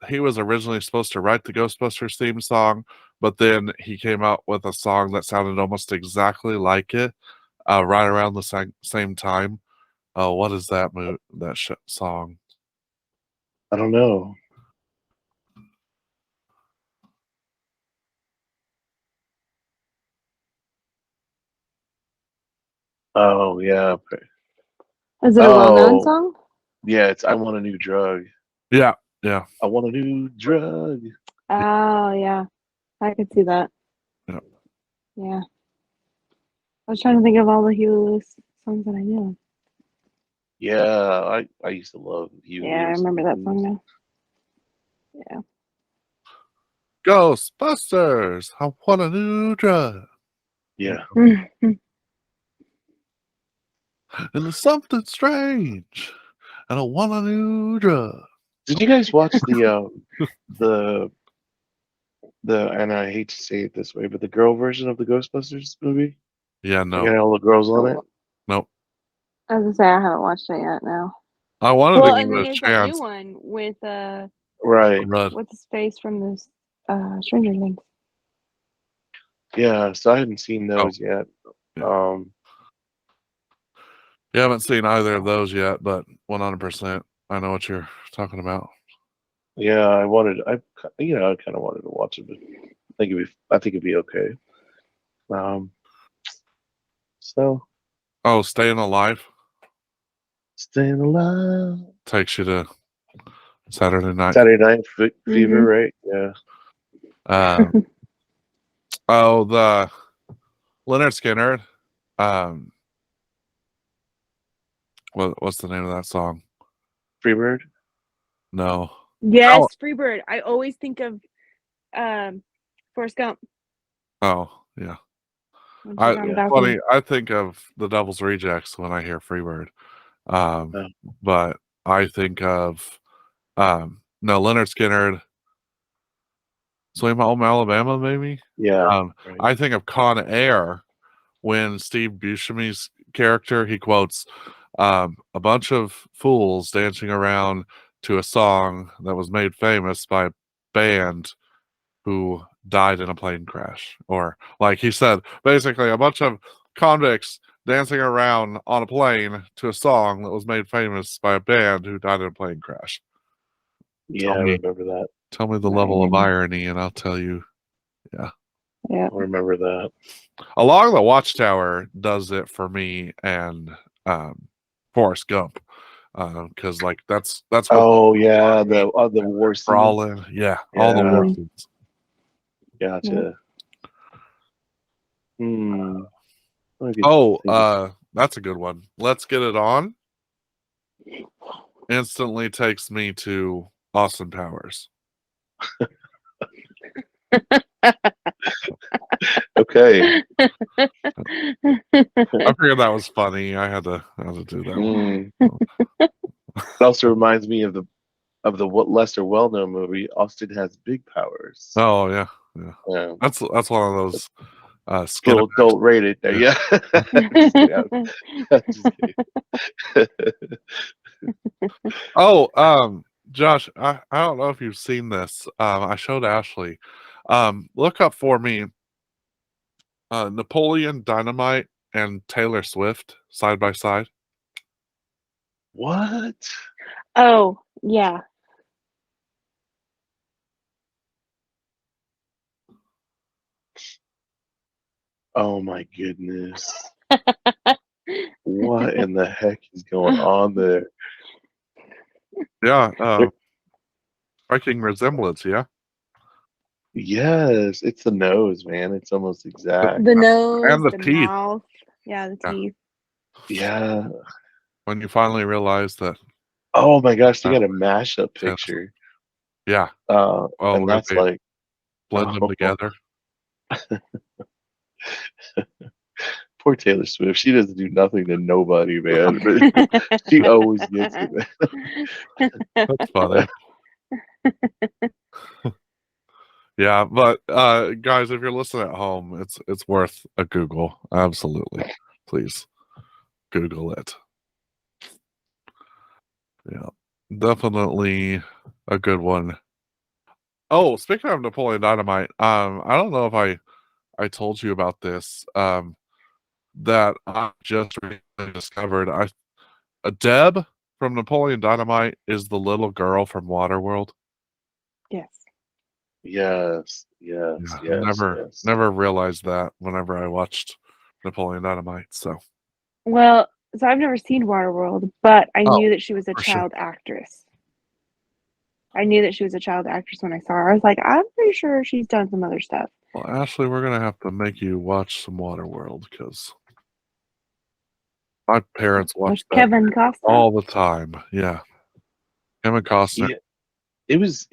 He was originally supposed to write the Ghostbusters theme song, but then he came out with a song that sounded almost exactly like it, right around the same time. What is that song? I don't know. Oh yeah. Is it a well-known song? Yeah, it's "I Want a New Drug." Yeah. I want a new drug. Oh yeah, I could see that. Yeah. Yeah, I was trying to think of all the Huey Lewis songs that I knew. Yeah, I used to love Huey Yeah, I Lewis remember that movies. song now. Yeah. Ghostbusters! I want a new drug. Yeah. And there's something strange. And I want a new drug. Did you guys watch the and I hate to say it this way, but the girl version of the Ghostbusters movie? Yeah, They no. got all the girls on it. Nope. I was gonna say I haven't watched it yet. No. I wanted Well, to and give then it a there's that new chance. one with Right. Red. what's his face from this Stranger Things. Yeah. So I hadn't seen Oh. those yet. Yeah. You haven't seen either of those yet, but 100%. I know what you're talking about. Yeah, I kind of wanted to watch it, but I think it'd be okay. So Oh, Staying Alive staying alive. takes you to Saturday Night. Saturday Night Fever, Mhm. right? Yeah. The Leonard Skinner. What's the name of that song? Freebird. No. Yes, Freebird. I always think of Forrest Gump. Oh, yeah. When she's on the balcony. Funny. I think of The Devil's Rejects when I hear Freebird. Oh. But I think of no, Leonard Skinner. Sweet Home Alabama, maybe. Yeah. Right. I think of Con Air when Steve Buscemi's character, he quotes a bunch of fools dancing around to a song that was made famous by a band who died in a plane crash. Or, like he said, basically a bunch of convicts dancing around on a plane to a song that was made famous by a band who died in a plane crash. Yeah, I remember that. Tell me the level of irony, and I'll tell you. Yeah. Yeah. I remember that. Along the Watchtower does it for me and Forrest Gump. Because like that's what yeah, the war scenes. Brawling, all the war scenes. Gotcha. That's a good one. Let's Get It On. Instantly takes me to Austin Powers. Okay. I figured that was funny. I had to do that one. It also reminds me of the lesser well-known movie Austin Has Big Powers. Oh yeah. That's one of those little adult rated there. Yeah. Just kidding. Josh, I don't know if you've seen this. I showed Ashley. Look up for me Napoleon Dynamite and Taylor Swift side by side. What? Oh, yeah. Oh my goodness. What in the heck is going on there? Yeah, striking resemblance, yeah. Yes, it's the nose, man. It's almost exact. The nose and the teeth. mouth. Yeah, the teeth. Yeah. When you finally realize that. Oh my gosh, they got a mashup picture. Yeah. And that's like blend them together. Poor Taylor Swift. She doesn't do nothing to nobody, man. But she always gets it, man. That's funny. Yeah, but guys, if you're listening at home, it's worth a Google. Absolutely. Please Google it. Yeah. Definitely a good one. Oh, speaking of Napoleon Dynamite, I don't know if I told you about this. That I just recently discovered. Deb from Napoleon Dynamite is the little girl from Waterworld. Yes. Yes, Yeah, yes, I yes, yes. never realized that whenever I watched Napoleon Dynamite. So, Well, so I've never seen Waterworld, but I oh, knew that she was a for sure. child actress. I knew that she was a child actress when I saw her. I was like, I'm pretty sure she's done some other stuff. Well, Ashley, we're gonna have to make you watch some Waterworld because my parents With watched that Kevin Costner. all the time. Yeah, Kevin Costner. Yeah,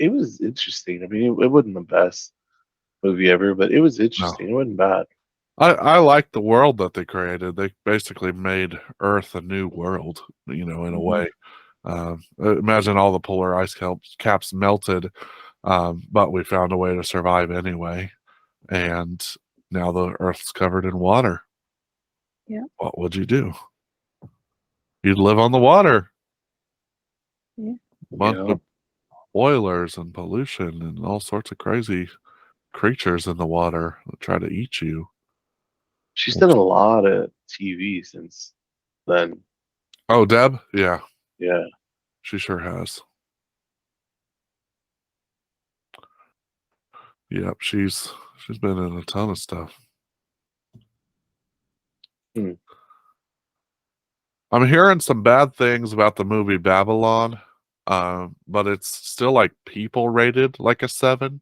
it was interesting. I mean, it wasn't the best movie ever, but it was No, interesting. It wasn't bad. I like the world that they created. They basically made Earth a new world. In a Mhm. way. Imagine all the polar ice caps melted, but we found a way to survive anyway. And now the Earth's covered in water. Yeah. What would you do? You'd live on the water. Yeah. Bunch Yeah, of boilers and pollution and all sorts of crazy creatures in the water that try to eat you. she's done a lot of TV since then. Oh, Deb? Yeah, Yeah. she sure has. Yep, she's been in a ton of stuff. Hmm. I'm hearing some bad things about the movie Babylon, but it's still like people rated like a 7,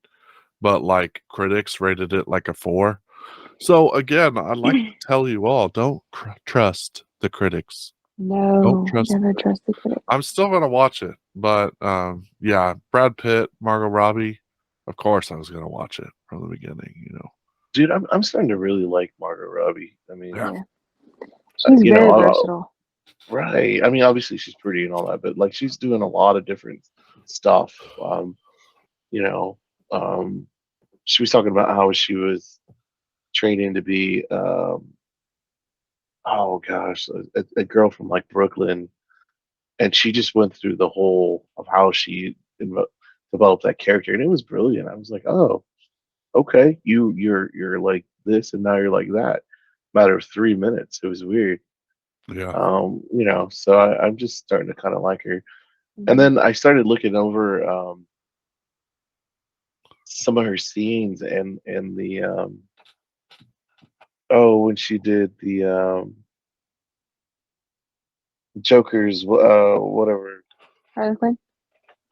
but like critics rated it like a 4. So again, I'd like to tell you all, don't trust the critics. Don't No, trust. never trust the critics. I'm still gonna watch it, but yeah, Brad Pitt, Margot Robbie. Of course, I was gonna watch it from the beginning. Dude, I'm starting to really like Margot Robbie. I mean, Yeah, Yeah. She's you know, very versatile. right. I mean, obviously she's pretty and all that, but like she's doing a lot of different stuff. You know, um, she was talking about how she was training to be, oh gosh, a girl from like Brooklyn, and she just went through the whole of how she developed that character, and it was brilliant. I was like, oh, okay, you're like this, and now you're like that. Matter of 3 minutes. It was weird. yeah, So I'm just starting to kind of like her. And Mhm. then I started looking over some of her scenes and the when she did the Joker's whatever Harley Quinn?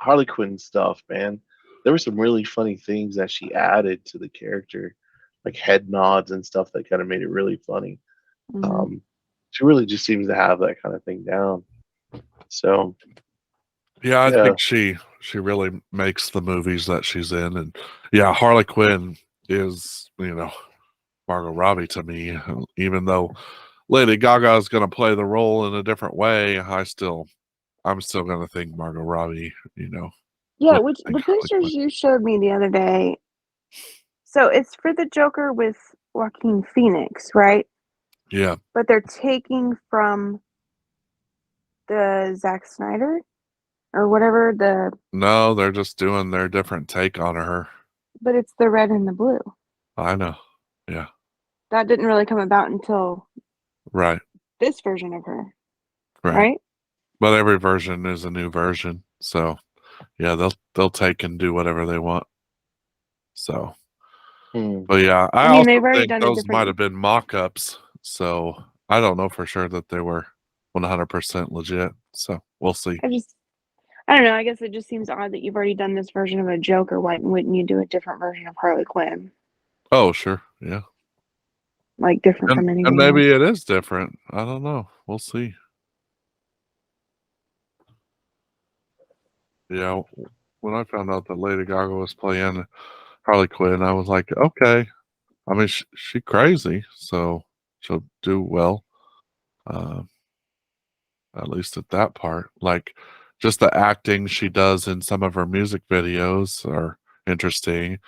Harley Quinn stuff, man. There were some really funny things that she added to the character, like head nods and stuff that kind of made it really funny. Mhm. Um, she really just seems to have that kind of thing down. So yeah. I yeah, think she really makes the movies that she's in, and yeah, Harley Quinn is Margot Robbie to me. Even though Lady Gaga is going to play the role in a different way, I'm still going to think Margot Robbie. Yeah, When which I think the Harley Quinn. pictures you showed me the other day. So it's for the Joker with Joaquin Phoenix, right? Yeah, But they're taking from the Zack Snyder or whatever no, they're just doing their different take on her. but it's the red and the blue. I know. Yeah, That didn't really come about until right, this version of her, right. right? But every version is a new version, so yeah, they'll take and do whatever they want. So, hmm. but yeah, I I mean, they've also already think done a those might different. have been mock-ups. So I don't know for sure that they were 100% legit. So we'll see. I don't know. I guess it just seems odd that you've already done this version of a Joker. Why wouldn't you do a different version of Harley Quinn? Oh, sure, yeah, Like different and from and anything else? maybe it is different. I don't know. We'll see. Yeah, when I found out that Lady Gaga was playing Harley Quinn, I was like, okay. I mean, she crazy, so she'll do well. Uh, at least at that part. Like, just the acting she does in some of her music videos are interesting.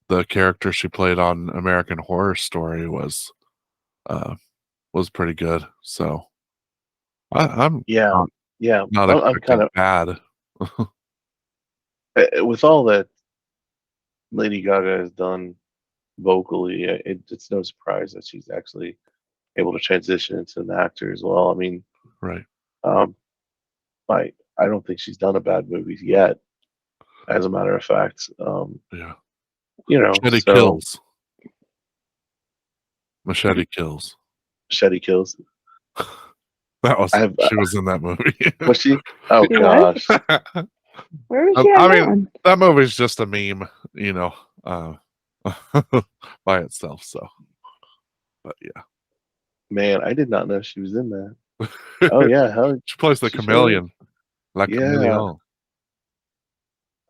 The character she played on American Horror Story uh, was pretty good. So I'm Yeah, not, yeah. not I'm kind expecting of bad. with all that Lady Gaga has done vocally, it's no surprise that she's actually able to transition into an actor as well. I mean, Right. um, I don't think she's done a bad movie yet. As a matter of fact, Yeah. Machete so kills. Machete kills. Shetty kills. That I was have she was in that movie. was she? Oh She was? gosh, Where was she at I that mean, one? that movie's just a meme, uh, by itself. So, but man, I did not know she was in that. yeah, Oh yeah, hell, she plays the she sure is. chameleon, La Yeah, Chameleon.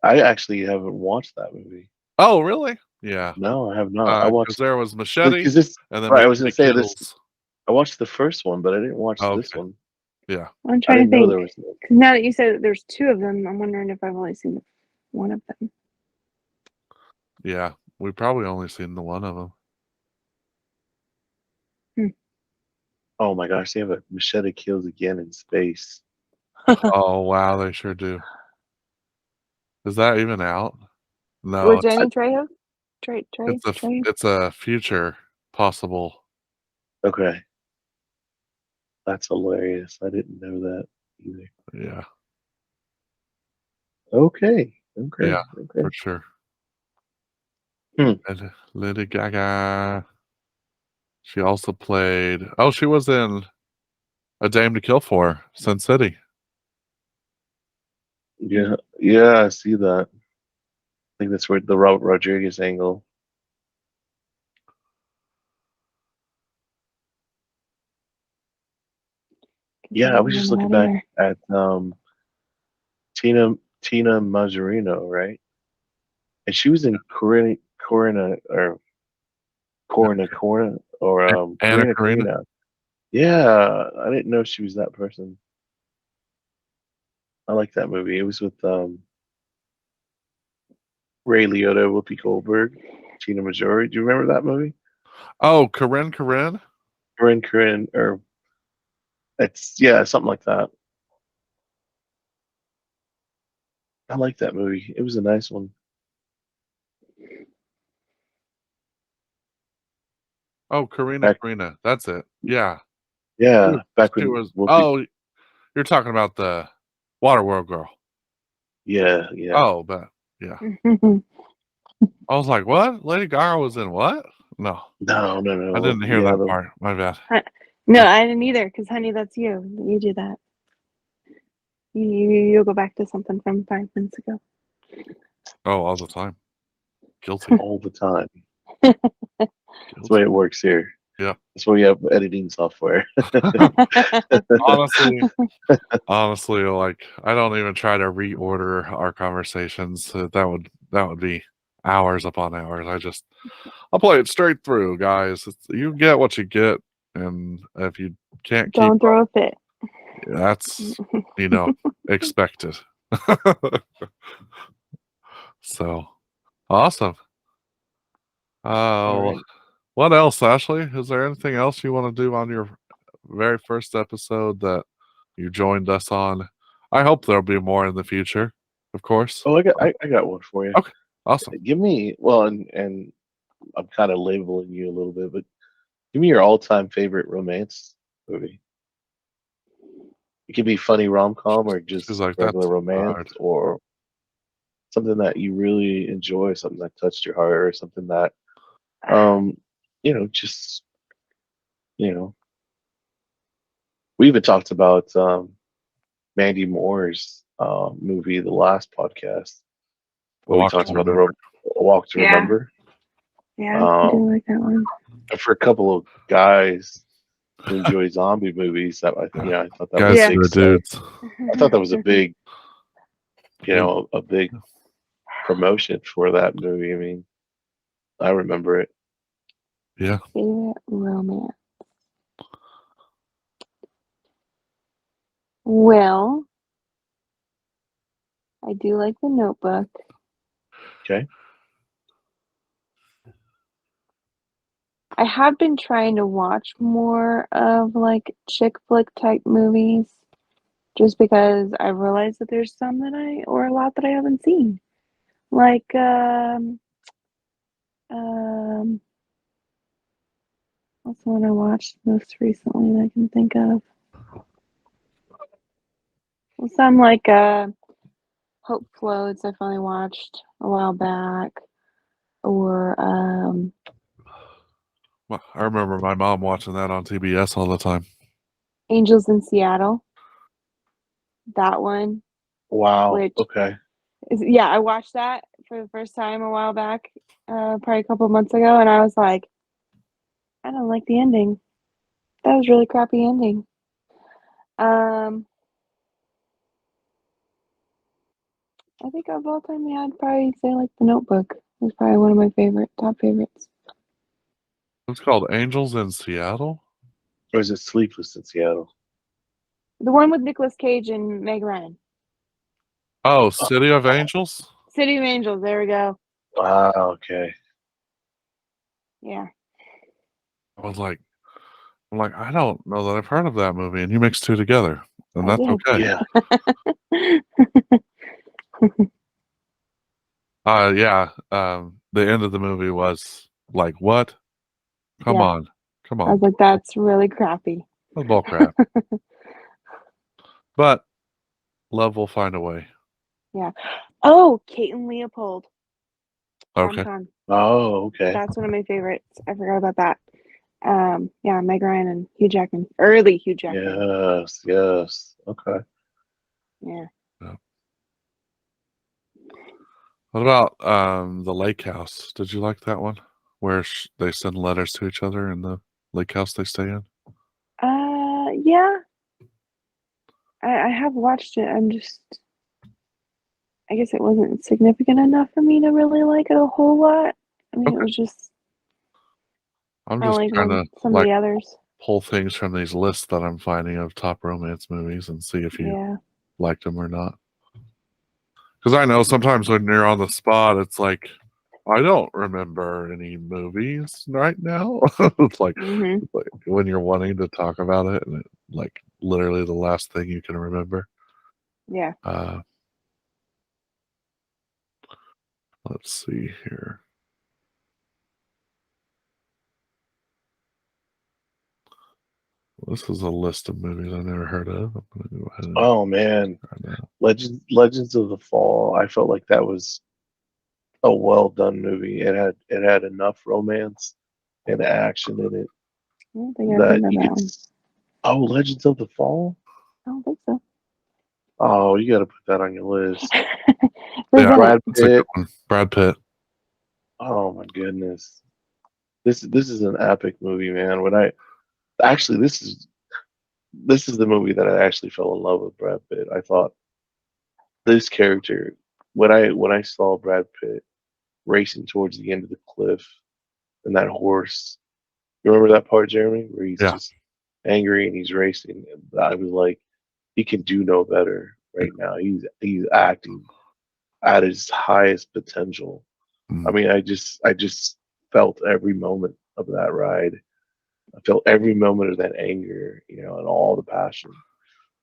I actually haven't watched that movie. Oh, really? Yeah. No, I have not. I Because watched there was Machete, because this and then right. I was gonna Machete say this. kills. I watched the first one, but I didn't watch Oh, this okay. one. Yeah. I'm I trying to didn't know think. there was. Because now that you said that there's two of them, I'm wondering if I've only seen one of them. Yeah. We probably only seen the one of them. Oh my gosh, they have a Machete Kills again in space. Oh wow, they sure do. Is that even out? No, With Danny Trejo? Trejo? it's a future possible. Okay, that's hilarious. I didn't know that either. Yeah. Okay, Yeah, okay. for sure. Hmm. And Lady Gaga. She also played. Oh, she was in A Dame to Kill For, Sin City. Yeah, yeah, I see that. I think that's where the Robert Rodriguez angle. Yeah, I was just looking back at Tina Majorino, right? And she was in Anna Corina Karina. Karina. Yeah, I didn't know she was that person. I like that movie. It was with Ray Liotta, Whoopi Goldberg, Tina Majori. Do you remember that movie? Oh, Corinne. Corinne, or it's yeah, something like that. I like that movie. It was a nice one. Oh, Karina. Back, That's it. Yeah. yeah, back She when was. Whoopi. Oh, you're talking about the Waterworld girl. Yeah, yeah. Oh, but yeah. I was like, what? Lady Gaga was in what? No, I No. didn't hear Yeah, that part. My bad. No, I didn't either. Because, honey, that's you. You do that. You'll go back to something from 5 minutes ago. Oh, all the time. Guilty. all the time. That's the way it works here. Yeah. That's why we have editing software. honestly, like I don't even try to reorder our conversations. That would be hours upon hours. I'll play it straight through, guys. You get what you get, and if you can't keep Don't throw up, a fit. that's expected. So awesome. All right. What else, Ashley? Is there anything else you want to do on your very first episode that you joined us on? I hope there'll be more in the future, of course. Oh, I got one for you. Okay, awesome. Give me and I'm kind of labeling you a little bit, but give me your all-time favorite romance movie. It could be funny rom-com or She's just like, regular that's romance hard. or something that you really enjoy, something that touched your heart or something that um just you know we even talked about Mandy Moore's movie the last podcast A where we Walk talked to about the Remember. Walk to Yeah. Remember. Yeah, I do Um, like that one. and for a couple of guys who enjoy zombie movies, I thought that Guys was Yeah. a big for the sell. dudes. I thought that was a big, a big promotion for that movie. I mean, I remember it. Yeah. Favorite romance. Well, I do like The Notebook. Okay. I have been trying to watch more of like chick flick type movies just because I realized that there's some or a lot that I haven't seen. Like What's the one I watched most recently that I can think of? Well, some like Hope Floats I finally watched a while back. Or Well, I remember my mom watching that on TBS all the time. Angels in Seattle. That one. Wow. Which Okay. yeah, I watched that for the first time a while back, probably a couple months ago, and I was like, I don't like the ending. That was a really crappy ending. I think of all time, yeah, I'd probably say like The Notebook is probably one of my top favorites. It's called Angels in Seattle. Or is it Sleepless in Seattle? The one with Nicolas Cage and Meg Ryan. Oh, City of Angels. City of Angels. There we go. Wow. Okay. Yeah. I was like, I don't know that I've heard of that movie, and you mix two together, and I that's did. okay. Yeah. Yeah. The end of the movie was like, what? Come Yeah. on. I was like, that's really crappy. That's bull crap. But love will find a way. Yeah. Oh, Kate and Leopold. Okay. Rom-com. Oh, okay. That's one of my favorites. I forgot about that. Yeah, Meg Ryan and Hugh Jackman. Early Hugh Jackman. Yes. Yes. Okay. Yeah. Yeah. What about the lake house? Did you like that one? Where they send letters to each other in the lake house they stay in? Yeah. I have watched it. I guess it wasn't significant enough for me to really like it a whole lot. I mean, Okay. it was just I'm I just like trying to some of the others. pull things from these lists that I'm finding of top romance movies and see if you Yeah. liked them or not. Because I know sometimes when you're on the spot, it's like, I don't remember any movies right now. It's like when you're wanting to talk about it, and like literally the last thing you can remember. Yeah. Let's see here. This is a list of movies I never heard of. I'm going to go ahead and Oh man. Legends of the Fall. I felt like that was a well done movie. It had enough romance and action in it I don't think I've that heard of you that could. one. Oh, Legends of the Fall. I don't think so. Oh, you got to put that on your list. Who's Yeah, in it? Brad that's a good Pitt. one. Brad Pitt. Oh my goodness. This is an epic movie, man. When I actually this is the movie that I actually fell in love with Brad Pitt. I thought this character when I saw Brad Pitt racing towards the end of the cliff and that horse. You remember that part, Jeremy, where he's Yeah. just angry and he's racing, and I was like, he can do no better right now. He's acting at his highest potential. I Mm. mean, I just felt every moment of that ride. I felt every moment of that anger, and all the passion.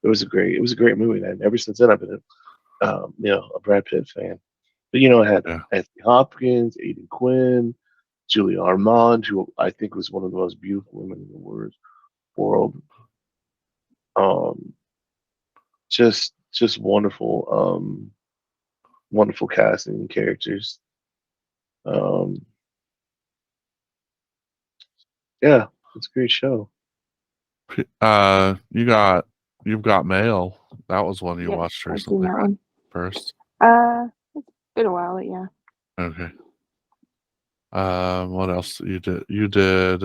It was a great movie, man. Ever since then, I've been a Brad Pitt fan. But I had Yeah. Anthony Hopkins, Aidan Quinn, Julia Armand, who I think was one of the most beautiful women in the world. Um, just wonderful casting and characters. Um, yeah, it's a great show. You've got mail. That was one you Yes, watched I've seen recently, that right? one. First. It's been a while, but yeah. Okay. What else you did? You did.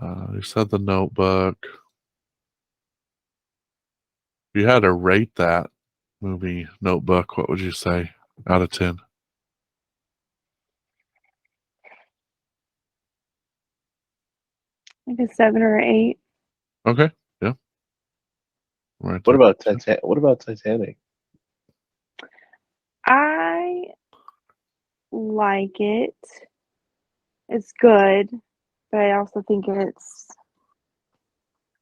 You said The Notebook. If you had to rate that movie Notebook, what would you say out of 10? Like a 7 or 8. Okay. Yeah. Right What there. about What about Titanic? I like it. It's good, but I also think it's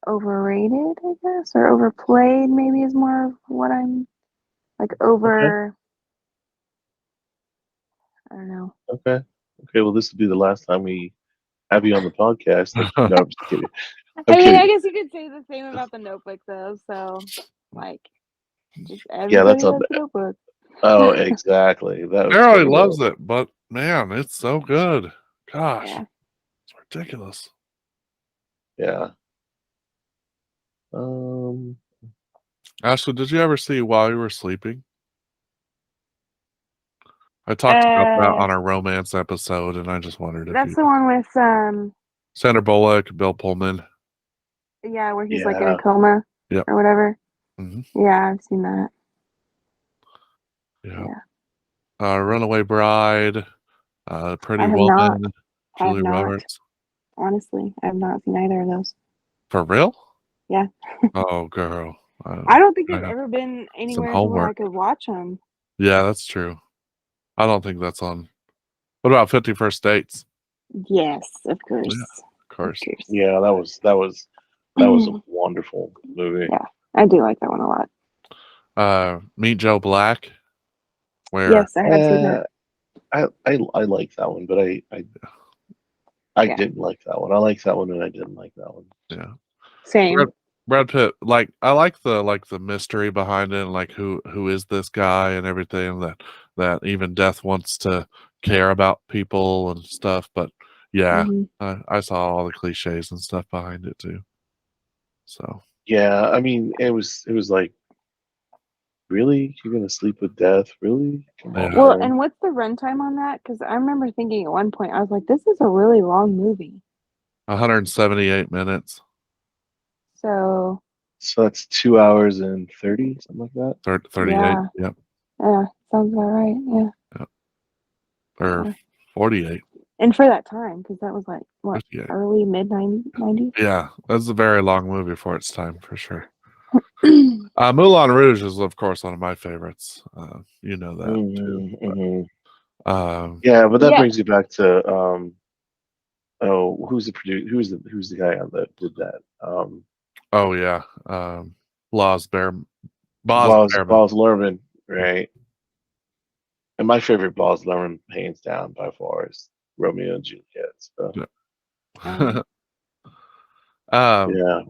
overrated, I guess, or overplayed maybe is more of what I'm like Okay. I don't know. Okay. Okay. Well, this will be the last time we have you on the podcast. No, I'm just kidding. I'm I mean, I kidding. guess you could say the same about the Notebook, though. So, like, just Yeah, everybody that's on. loves the Notebook. Oh, exactly. That was Everybody terrible. loves it, but man, it's so good. Gosh, Yeah. it's ridiculous. Yeah. Um. Ashley, did you ever see While You Were Sleeping? I talked about that on our romance episode, and I just wondered if That's you. the one with Sandra Bullock, Bill Pullman. yeah, where he's like in Yeah. a coma Yep. or whatever. hmm Yeah, I've seen that. Yeah. Yeah. Runaway Bride, Pretty I have not. Woman, I have Julia not. Roberts. Honestly, I have not seen either of those. For real? Yeah. Oh, girl. I don't think I they've have ever been some anywhere to where I homework. could watch them. Yeah, that's true. I don't think that's on. What about 51st Dates? Yes, of course. Yeah, of course. Yeah. That was a wonderful movie. Yeah, I do like that one a lot. Meet Joe Black, where Yes, I have seen that. I like that one, but I Yeah. didn't like that one. I like that one, and I didn't like that one. yeah, Same. Brad Pitt, like I like the mystery behind it, and like who is this guy and everything that even death wants to care about people and stuff. But yeah, Mhm. I saw all the cliches and stuff behind it too. So Yeah. I mean, it was like, really, you're gonna sleep with death? Really? Come on, yeah, Well, man. and what's the runtime on that? Because I remember thinking at one point, I was like, this is a really long movie. 178 minutes, So, So that's 2 hours and 30, something like that. 38. yeah. Yep, Yeah, sounds about right. Yeah. yep, or Yeah. 48. And for that time, because that was like, what, 58. early, mid 90s? Yeah, that's a very long movie for its time, for sure. Moulin Rouge is, of course, one of my favorites. You know that too. Yeah, but that Yeah. brings you back to oh, who's the producer? Who's the guy that did that? Oh yeah, Boz Behrman. Baz Luhrmann, right? And my favorite Baz Luhrmann, hands down by far, is Romeo and Juliet. So Yeah. um, yeah,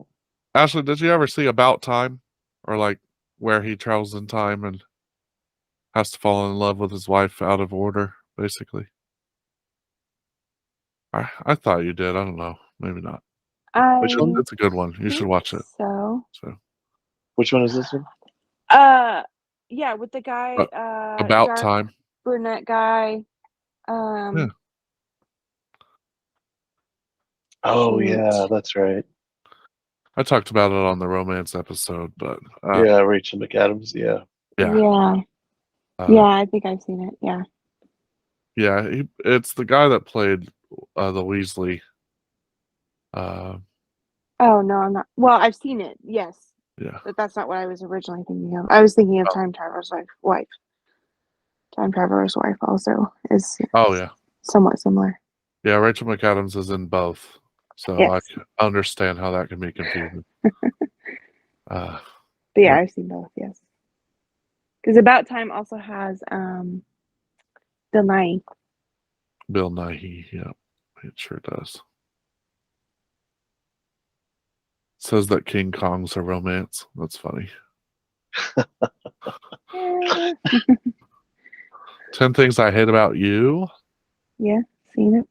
Ashley, did you ever see About Time, or like where he travels in time and has to fall in love with his wife out of order, basically? I thought you did. I don't know. Maybe not. which one? It's a good one. You should think watch it. so. So Which one is this one? Yeah, with the guy, About dark Time. brunette guy. Yeah. Oh shoot. yeah, that's right. I talked about it on the romance episode, but Yeah, Rachel McAdams. Yeah. yeah, Yeah. Yeah, I think I've seen it. Yeah. yeah. It's the guy that played the Weasley. Oh, no, I'm not. Well, I've seen it. Yes. Yeah. But that's not what I was originally thinking of. I was thinking of Oh. Time Traveler's Wife. Time Traveler's Wife also is Oh yeah. somewhat similar. Yeah, Rachel McAdams is in both, so I Yes. can understand how that can be confusing. But yeah, I've seen both, yes. Because About Time also has Bill Nye. Bill Nighy, yeah, it sure does. Says that King Kong's a romance. That's funny. 10 Things I Hate About You. Yeah, seen it.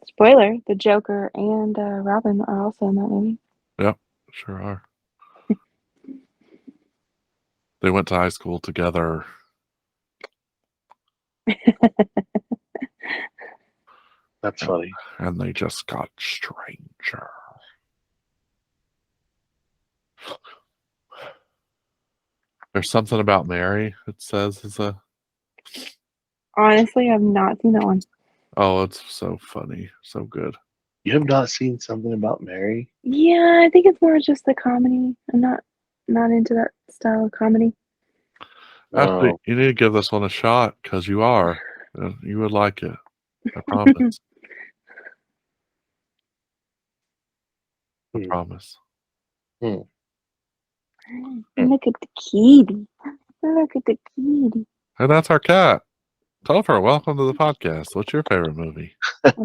Spoiler, the Joker and Robin are also in that movie. Yep, sure are. They went to high school together. That's funny. And they just got stranger. There's something about Mary, it says is a Honestly, I've not seen that one. oh, it's so funny, so good. You have not seen Something About Mary? Yeah, I think it's more just the comedy. I'm not into that style of comedy. Actually, Oh, you need to give this one a shot because you are. You would like it. I promise. I Hmm. promise. Hmm. Look at the kitty. Look at the kitty. Hey, that's our cat. Topher, welcome to the podcast. What's your favorite movie? Oh,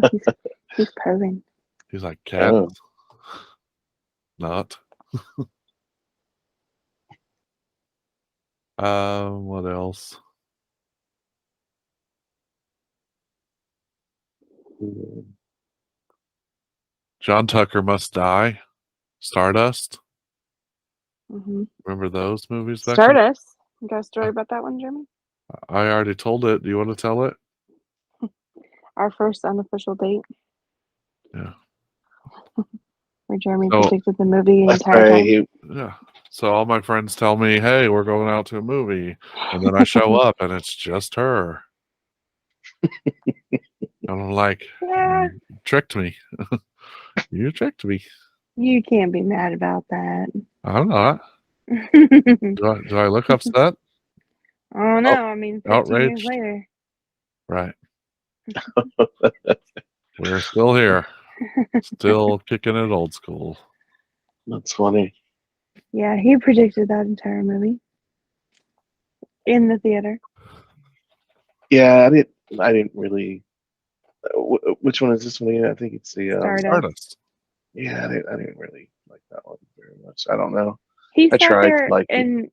he's purring. He's like, cat. Oh. Not. What else? John Tucker Must Die. Stardust. Mm-hmm. Remember those movies back Stardust. You got a story about that one, Jeremy? I already told it. Do you want to tell it? Our first unofficial date. Yeah. Where Jeremy So- predicted the movie the That's entire right. time. Yeah. So all my friends tell me, hey, we're going out to a movie. And then I show up and it's just her. And I'm like, Yeah, you tricked me. You tricked me. you can't be mad about that. I'm not. Oh Do I look upset? no, I mean 15 years Outraged? later. Right. We're still here. Still kicking it old school. That's funny. Yeah, he predicted that entire movie in the theater. Yeah, I didn't really. Which one is this one again? I think it's the. Stardust. Stardust. Yeah, I didn't really like that one very much. I don't know. He I sat tried to there like it. and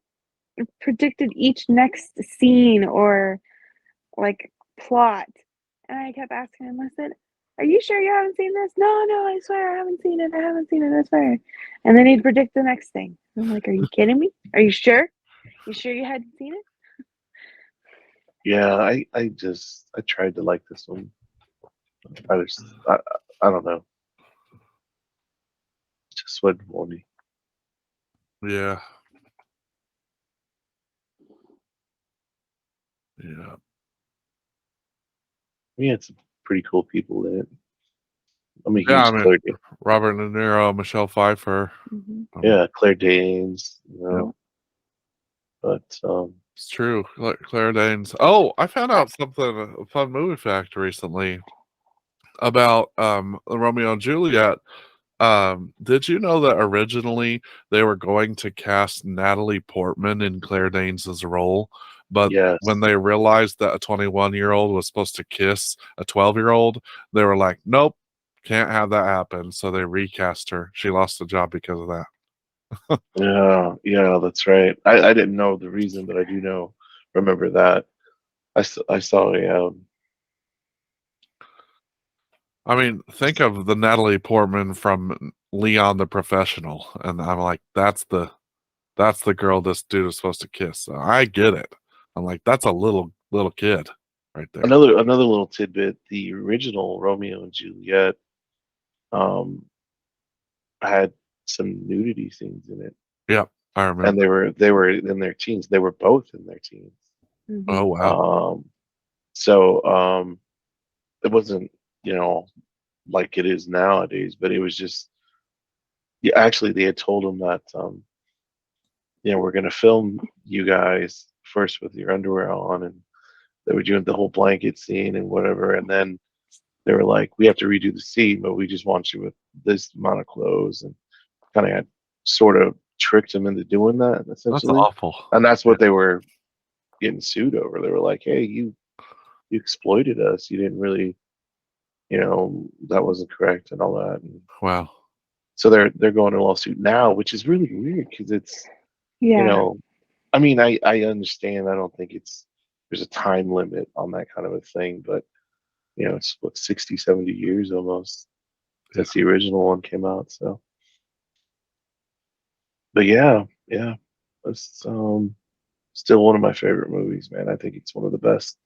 predicted each next scene or like plot, and I kept asking him. I said, "Are you sure you haven't seen this?" No, I swear I haven't seen it. I haven't seen it. I swear. And then he'd predict the next thing. I'm like, "Are you kidding me? Are you sure? You sure you hadn't seen it?" Yeah, I tried to like this one. I don't know. Just wasn't for me. Yeah. Yeah. We had some pretty cool people in it. I'm a huge Yeah, I mean, Claire Danes. Robert De Niro, Michelle Pfeiffer. Mm-hmm. Yeah, Claire Danes. You know, but It's true. Claire Danes. Oh, I found out something, a fun movie fact recently about Romeo and Juliet. Did you know that originally they were going to cast Natalie Portman in Claire Danes' role, but yes, when they realized that a 21-year-old was supposed to kiss a 12-year-old, they were like, nope, can't have that happen. So they recast her. She lost the job because of that. yeah, that's right. I didn't know the reason, but I do know. Remember that. I saw a I mean, think of the Natalie Portman from Leon the Professional, and I'm like, that's the girl this dude is supposed to kiss. So I get it. I'm like, that's a little kid right there. another little tidbit. The original Romeo and Juliet um had some nudity scenes in it, Yep, I remember. and they were in their teens. They were both in their teens. Mm-hmm. Oh wow. So it wasn't, like it is nowadays, but it was just, yeah, actually they had told them that we're going to film you guys first with your underwear on, and they were doing the whole blanket scene and whatever, and then they were like, we have to redo the scene, but we just want you with this amount of clothes, and kind of had sort of tricked them into doing that That's essentially. awful. And that's what they were getting sued over. They were like, hey, you exploited us, you didn't really, that wasn't correct and all that. And Wow. so they're going to a lawsuit now, which is really weird because it's, Yeah. I mean, I understand. I don't think there's a time limit on that kind of a thing, but it's what 60, 70 years almost since the original one came out. So, but yeah, it's still one of my favorite movies, man. I think it's one of the best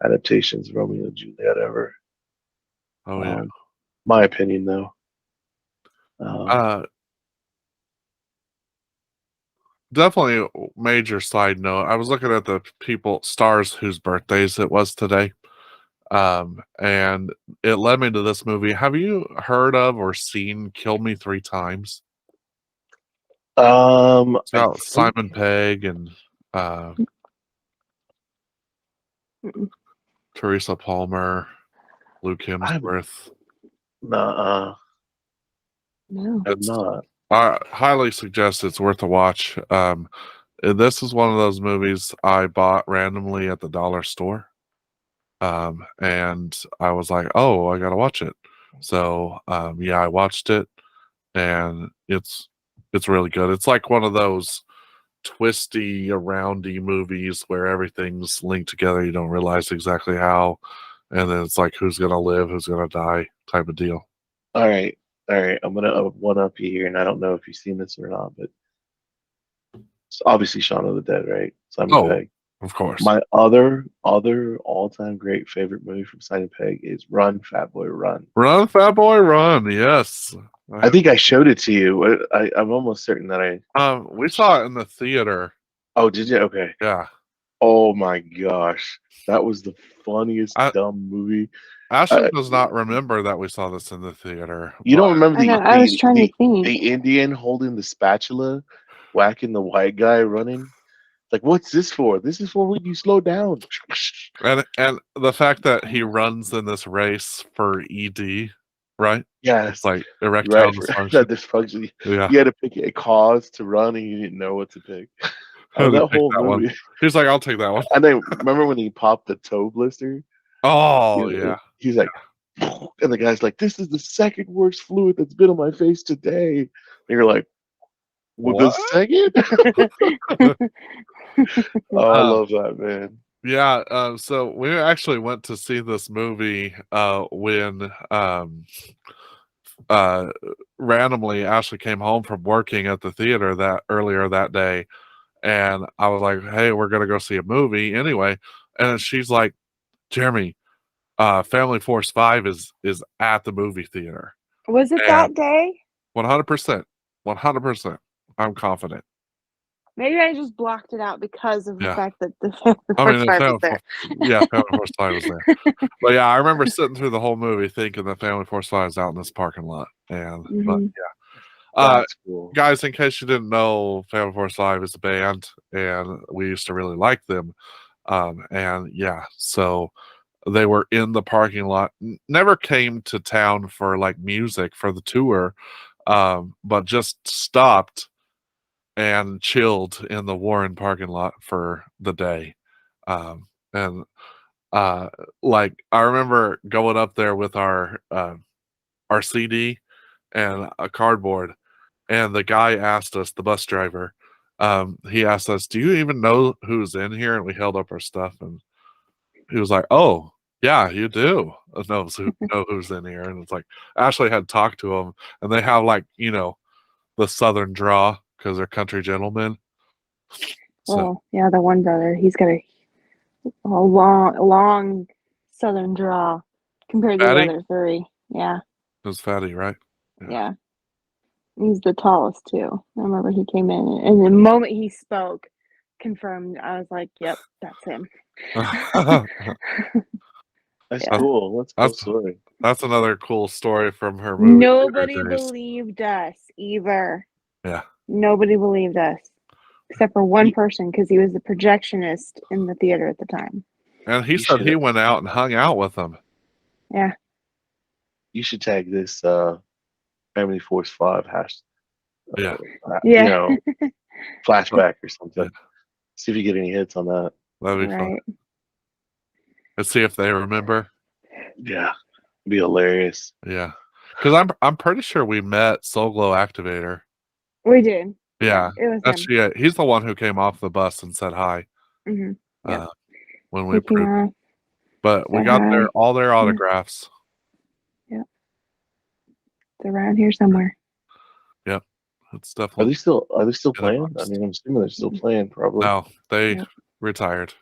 adaptations of Romeo and Juliet ever. Oh yeah. My opinion, though. Definitely major side note. I was looking at the stars whose birthdays it was today. And it led me to this movie. Have you heard of or seen Kill Me Three Times? It's I about think, Simon Pegg and Teresa Palmer, Luke Hemsworth. no, No. I'm not. I highly suggest it's worth a watch. this is one of those movies I bought randomly at the dollar store. And I was like, oh, I gotta watch it. So yeah, I watched it, and it's really good. It's like one of those twisty, aroundy movies where everything's linked together. You don't realize exactly how, and then it's like who's gonna live, who's gonna die, type of deal. All right, all right. I'm gonna one up you here, and I don't know if you've seen this or not, but it's obviously Shaun of the Dead, right? Simon Oh, Pegg. of course. My other all time great favorite movie from Simon Pegg is Run, Fat Boy, Run. Run, fat boy, run! Yes, I think I showed it to you. I'm almost certain that I. we saw it in the theater. Oh, did you? Okay. Yeah, Oh my gosh, that was the funniest dumb movie. Ashley does not remember that we saw this in the theater. You don't remember I was trying to think. the Indian holding the spatula, whacking the white guy running? Like, what's this for? This is for when you slow down. And the fact that he runs in this race for ED, right? Yes, It's like erectile right. dysfunction. That dysfunction. Yeah. You had to pick a cause to run, and you didn't know what to pick. That whole movie. He's like, I'll take that one. And then remember when he popped the toe blister? Oh yeah. He's like, and the guy's like, "This is the second worst fluid that's been on my face today." And you're like, "With the second?" Oh, I love that, man. Yeah, so we actually went to see this movie when randomly Ashley came home from working at the theater that earlier that day, and I was like, hey, we're gonna go see a movie anyway. And she's like, Jeremy, Family Force 5 is at the movie theater. Was it that day? 100%. 100%. I'm confident. Maybe I just blocked it out because of the fact that the Family Force 5 was there. Yeah, Family Force 5 was there. But yeah, I remember sitting through the whole movie thinking that Family Force 5 is out in this parking lot. And but yeah. That's cool. Guys, in case you didn't know, Family Force 5 is a band, and we used to really like them. And yeah, so they were in the parking lot. Never came to town for like music for the tour, but just stopped and chilled in the Warren parking lot for the day. And like I remember going up there with our CD and a cardboard, and the guy asked us, the bus driver, he asked us, do you even know who's in here? And we held up our stuff, and he was like, oh yeah, you do know who's in here. And it's like Ashley had talked to him, and they have like, you know, the southern draw because they're country gentlemen. So yeah, the one brother, he's got a long southern draw compared to the other three. Yeah. It was Fatty, right? Yeah. He's the tallest too. I remember he came in, and the moment he spoke, confirmed. I was like, "Yep, that's him." That's cool. That's a cool story. That's another cool story from her movie. Nobody believed us either. Yeah. Nobody believed us, except for one person, because he was the projectionist in the theater at the time. And he said he went out and hung out with them. Yeah. You should tag this Family Force 5 hash. Yeah. You know, flashback or something. See if you get any hits on that. That'd be fun. Let's see if they remember. Yeah, it'd be hilarious. Yeah, because I'm pretty sure we met Soul Glow Activator. We did. Yeah, it was him. He's the one who came off the bus and said hi. Yeah. When we approved. But we got all their autographs. Yeah, it's around here somewhere. Yep, it's definitely. Are they still playing? I mean, I'm assuming they're still playing. Probably. No, they retired.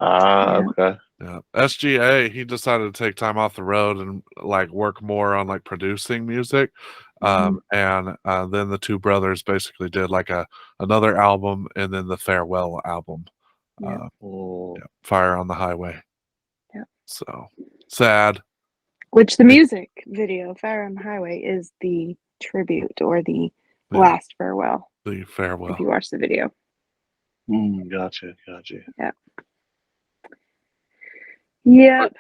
Okay. Yeah, SGA, he decided to take time off the road and like work more on like producing music. And then the two brothers basically did like another album, and then the farewell album. Fire on the Highway. Yeah. So sad. Which the music video, Fire on the Highway, is the tribute or the last farewell. The farewell. If you watch the video. Gotcha. Yeah. Yep.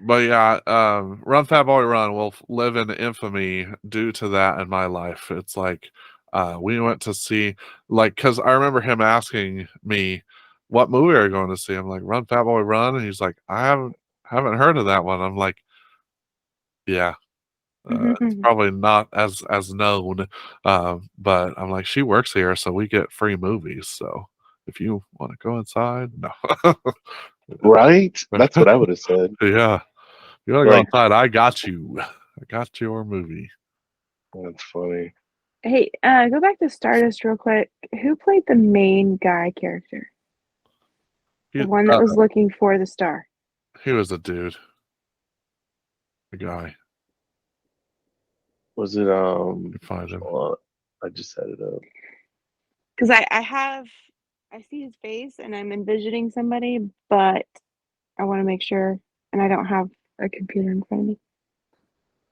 But yeah, Run Fat Boy Run will live in infamy due to that in my life. It's like we went to see, like, because I remember him asking me, "What movie are you going to see?" I'm like, "Run, Fat Boy, Run," and he's like, "I haven't heard of that one." I'm like, "Yeah, it's probably not as known," but I'm like, "She works here, so we get free movies. So if you want to go inside, no, Right? That's what I would have said. yeah, you want to go Like, inside? I got you. I got your movie." that's funny. Hey, go back to Stardust real quick. Who played the main guy character? He, The one that was looking for the star. he was a dude, a guy. Was it You find him. I just set it up. Because I see his face and I'm envisioning somebody, but I want to make sure, and I don't have a computer in front of me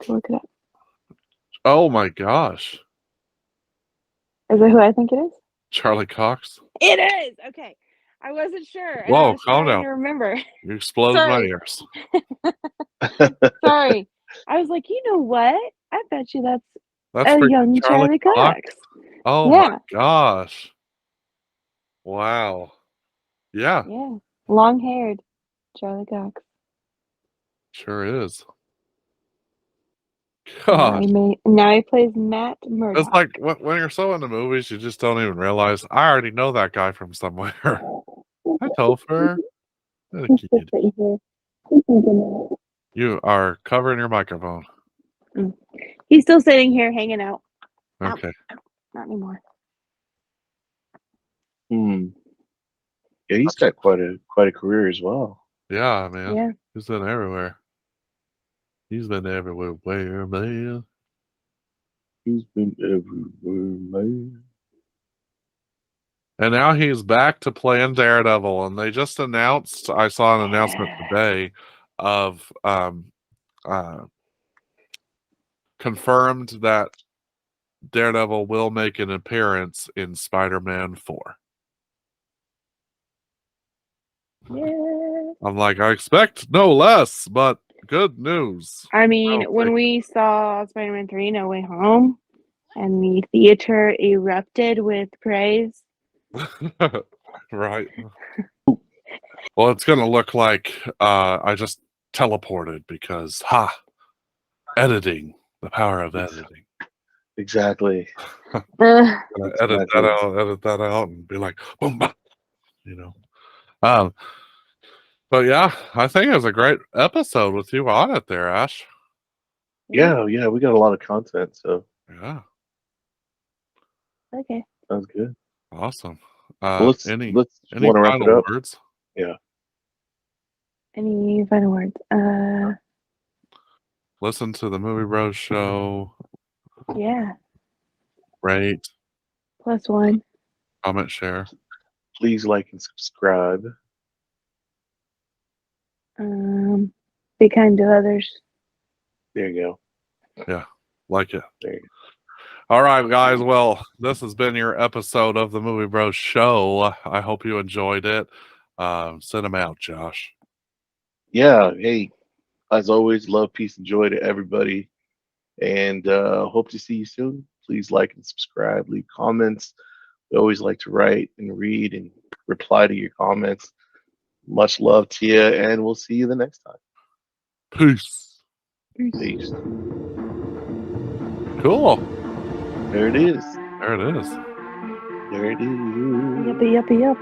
to look it up. Oh my gosh, Is that who I think it is? Charlie Cox. It is! Okay. I wasn't sure. And I Whoa, was calm trying down. to remember. You exploded my Sorry. ears. Sorry. I was like, you know what? I bet you that's That's a freaking young Charlie Cox. Oh Yeah. my gosh. Wow. Yeah, Yeah. Long haired Charlie Cox. sure is. Now Gosh. he plays Matt It's Murdock. like when you're so into movies, you just don't even realize I already know that guy from somewhere. Hi, Topher. What a kid. You are covering your microphone. He's still sitting here hanging out. Okay. Not anymore. Yeah, he's got quite a career as well. Yeah, man. Yeah. He's been everywhere. He's been everywhere, man. He's been everywhere, man. And now he's back to playing Daredevil. And they just announced, I saw an announcement today of confirmed that Daredevil will make an appearance in Spider-Man 4. Yeah. I'm like, I expect no less, but good news. I mean, when we saw Spider-Man 3 No Way Home and the theater erupted with praise. Right. Well, it's going to look like I just teleported because, editing, the power of editing. Exactly. Edit that out and be like, boom, bah, you know. But yeah, I think it was a great episode with you on it there, Ash. Yeah, we got a lot of content, so Yeah. Okay. sounds good. Awesome. Let's Any want to wrap it final up. words? Yeah. Any final words? Listen to the Movie Bros show. Yeah. Rate, +1. comment, share. Please like and subscribe. Be kind to others. There you go. Yeah, like it. There you go. All right, guys. Well, this has been your episode of the Movie Bros show. I hope you enjoyed it. Send them out, Josh. Yeah. Hey, as always, love, peace, and joy to everybody. And hope to see you soon. Please like and subscribe. Leave comments. We always like to write and read and reply to your comments. Much love to you, and we'll see you the next time. Peace. Peace. Cool. There it is. There it is. There it is. Yuppie, yuppie, yup.